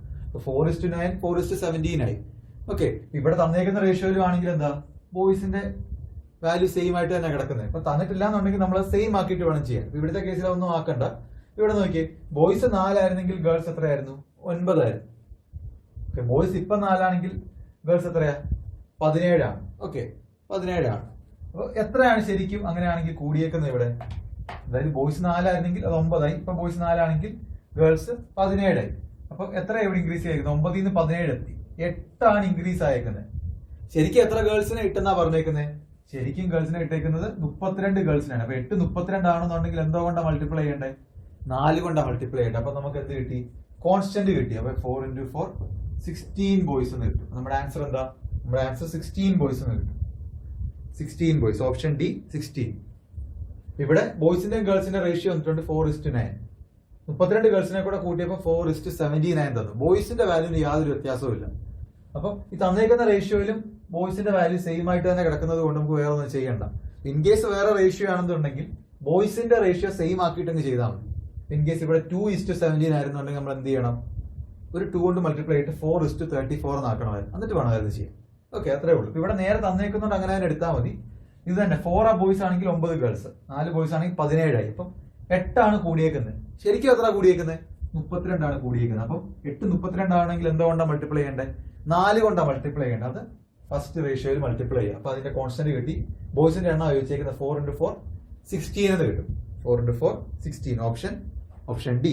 4:9 4:17 ആയി. ഓക്കെ, ഇവിടെ തന്നേക്കുന്ന റേഷ്യോയിലും ആണെങ്കിൽ എന്താ? ബോയ്സിന്റെ വാല്യൂ സെയിം ആയിട്ട് തന്നെ കിടക്കുന്നത്. ഇപ്പൊ തന്നിട്ടില്ല എന്നുണ്ടെങ്കിൽ നമ്മൾ സെയിം ആക്കിയിട്ട് വേണം ചെയ്യാൻ. ഇവിടുത്തെ കേസിൽ ഒന്നും ആക്കണ്ട. ഇവിടെ നോക്കിയേ, ബോയ്സ് 4 ആയിരുന്നെങ്കിൽ ഗേൾസ് എത്രയായിരുന്നു? 9 ആയിരുന്നു. ഓക്കെ, ബോയ്സ് ഇപ്പൊ 4 ആണെങ്കിൽ ഗേൾസ് എത്രയാ? 17 ആണ്. ഓക്കെ, 17 ആണ്. അപ്പൊ എത്രയാണ് ശരിക്കും അങ്ങനെയാണെങ്കിൽ കൂടിയേക്കുന്നത് ഇവിടെ? അതായത് ബോയ്സ് 4 ആയിരുന്നെങ്കിൽ അത് 9 ആയി. ഇപ്പൊ ബോയ്സ് 4 ആണെങ്കിൽ ഗേൾസ് 17 ആയി. അപ്പൊ എത്ര ഇവിടെ ഇൻക്രീസ് ആയിരിക്കുന്നത്? 9 നിന്ന് 17 എത്തി. 8 ആണ് ഇൻക്രീസ് ആയേക്കുന്നത്. ശരിക്കും എത്ര ഗേൾസിനെ ഇട്ടെന്നാ പറഞ്ഞേക്കുന്നത്? ശരിക്കും ഗേൾസിനെ ഇട്ടേക്കുന്നത് 32 ഗേൾസിനാണ്. അപ്പൊ 8 32 ആണെന്നുണ്ടെങ്കിൽ എന്തോ കൊണ്ടാ മൾട്ടിപ്ലൈ ചെയ്യണ്ടേ? 4 കൊണ്ടാ മൾട്ടിപ്ലൈ ചെയ്യണ്ടേ. അപ്പൊ നമുക്ക് എന്ത് കിട്ടി? കോൺസ്റ്റന്റ് കിട്ടി. അപ്പൊ 4 × 4 16 ബോയ്സ് എന്ന് കിട്ടും. നമ്മുടെ ആൻസർ എന്താ? നമ്മുടെ ആൻസർ 16 ബോയ്സ് എന്ന് കിട്ടും. 16 ബോയ്സ്. Option D 16. ഇവിടെ ബോയ്സിന്റെയും ഗേൾസിന്റെ റേഷ്യോ വന്നിട്ടുണ്ട് 4:9. 32 ഗേൾസിനെ കൂടെ കൂട്ടിയപ്പോൾ 4:79 തന്നു. ബോയ്സിന്റെ വാല്യൂന് യാതൊരു വ്യത്യാസവും ഇല്ല. അപ്പൊ ഈ തന്നേക്കുന്ന റേഷ്യോയിലും ബോയ്സിന്റെ വാല്യൂ സെയിം ആയിട്ട് തന്നെ കിടക്കുന്നത് കൊണ്ട് നമുക്ക് വേറെ ഒന്നും ചെയ്യണ്ട. ഇൻ കേസ് വേറെ റേഷ്യോ ആണെന്നുണ്ടെങ്കിൽ ബോയ്സിന്റെ റേഷ്യോ സെയിം ആക്കിയിട്ടങ്ങ് ചെയ്താൽ മതി. ഇൻ കേസ് ഇവിടെ 2:17 ആയിരുന്നുണ്ടെങ്കിൽ നമ്മൾ എന്ത് ചെയ്യണം? ഒരു 2 കൊണ്ട് മൾട്ടിപ്ലൈ ചെയ്തിട്ട് 4:34 എന്നാക്കണമായിരുന്നു. എന്നിട്ട് വേണമായിരുന്നു ചെയ്യാൻ. ഓക്കെ, അത്രേ ഉള്ളൂ. ഇവിടെ നേരെ തന്നേക്കുന്നുണ്ട്, അങ്ങനെ തന്നെ എടുത്താൽ മതി. ഇത് തന്നെ 4 ബോയ്സ് ആണെങ്കിൽ 9 ഗേൾസ്, 4 ബോയ്സ് ആണെങ്കിൽ 17 ആയി. അപ്പം 8 ആണ് കൂടിയേക്കുന്നത്. ശരിക്കും എത്ര കൂടിയേക്കുന്നത്? 32 ആണ് കൂടിയേക്കുന്നത്. അപ്പം 8 32 ആണെങ്കിൽ എന്തുകൊണ്ടാണ് മൾട്ടിപ്ലൈ ചെയ്യേണ്ടത്? 4 കൊണ്ടാണ് മൾട്ടിപ്ലൈ ചെയ്യേണ്ടത്. അത് ഫസ്റ്റ് റേഷ്യോയിൽ മൾട്ടിപ്ലൈ ചെയ്യുക. അപ്പൊ അതിന്റെ കോൺസ്റ്റന്റ് കിട്ടി. ബോയ്സിന്റെ എണ്ണം ചോദിച്ചേക്കുന്നത് 4 × 4 16 എന്ന് കിട്ടും. 4 × 4 16. Option D.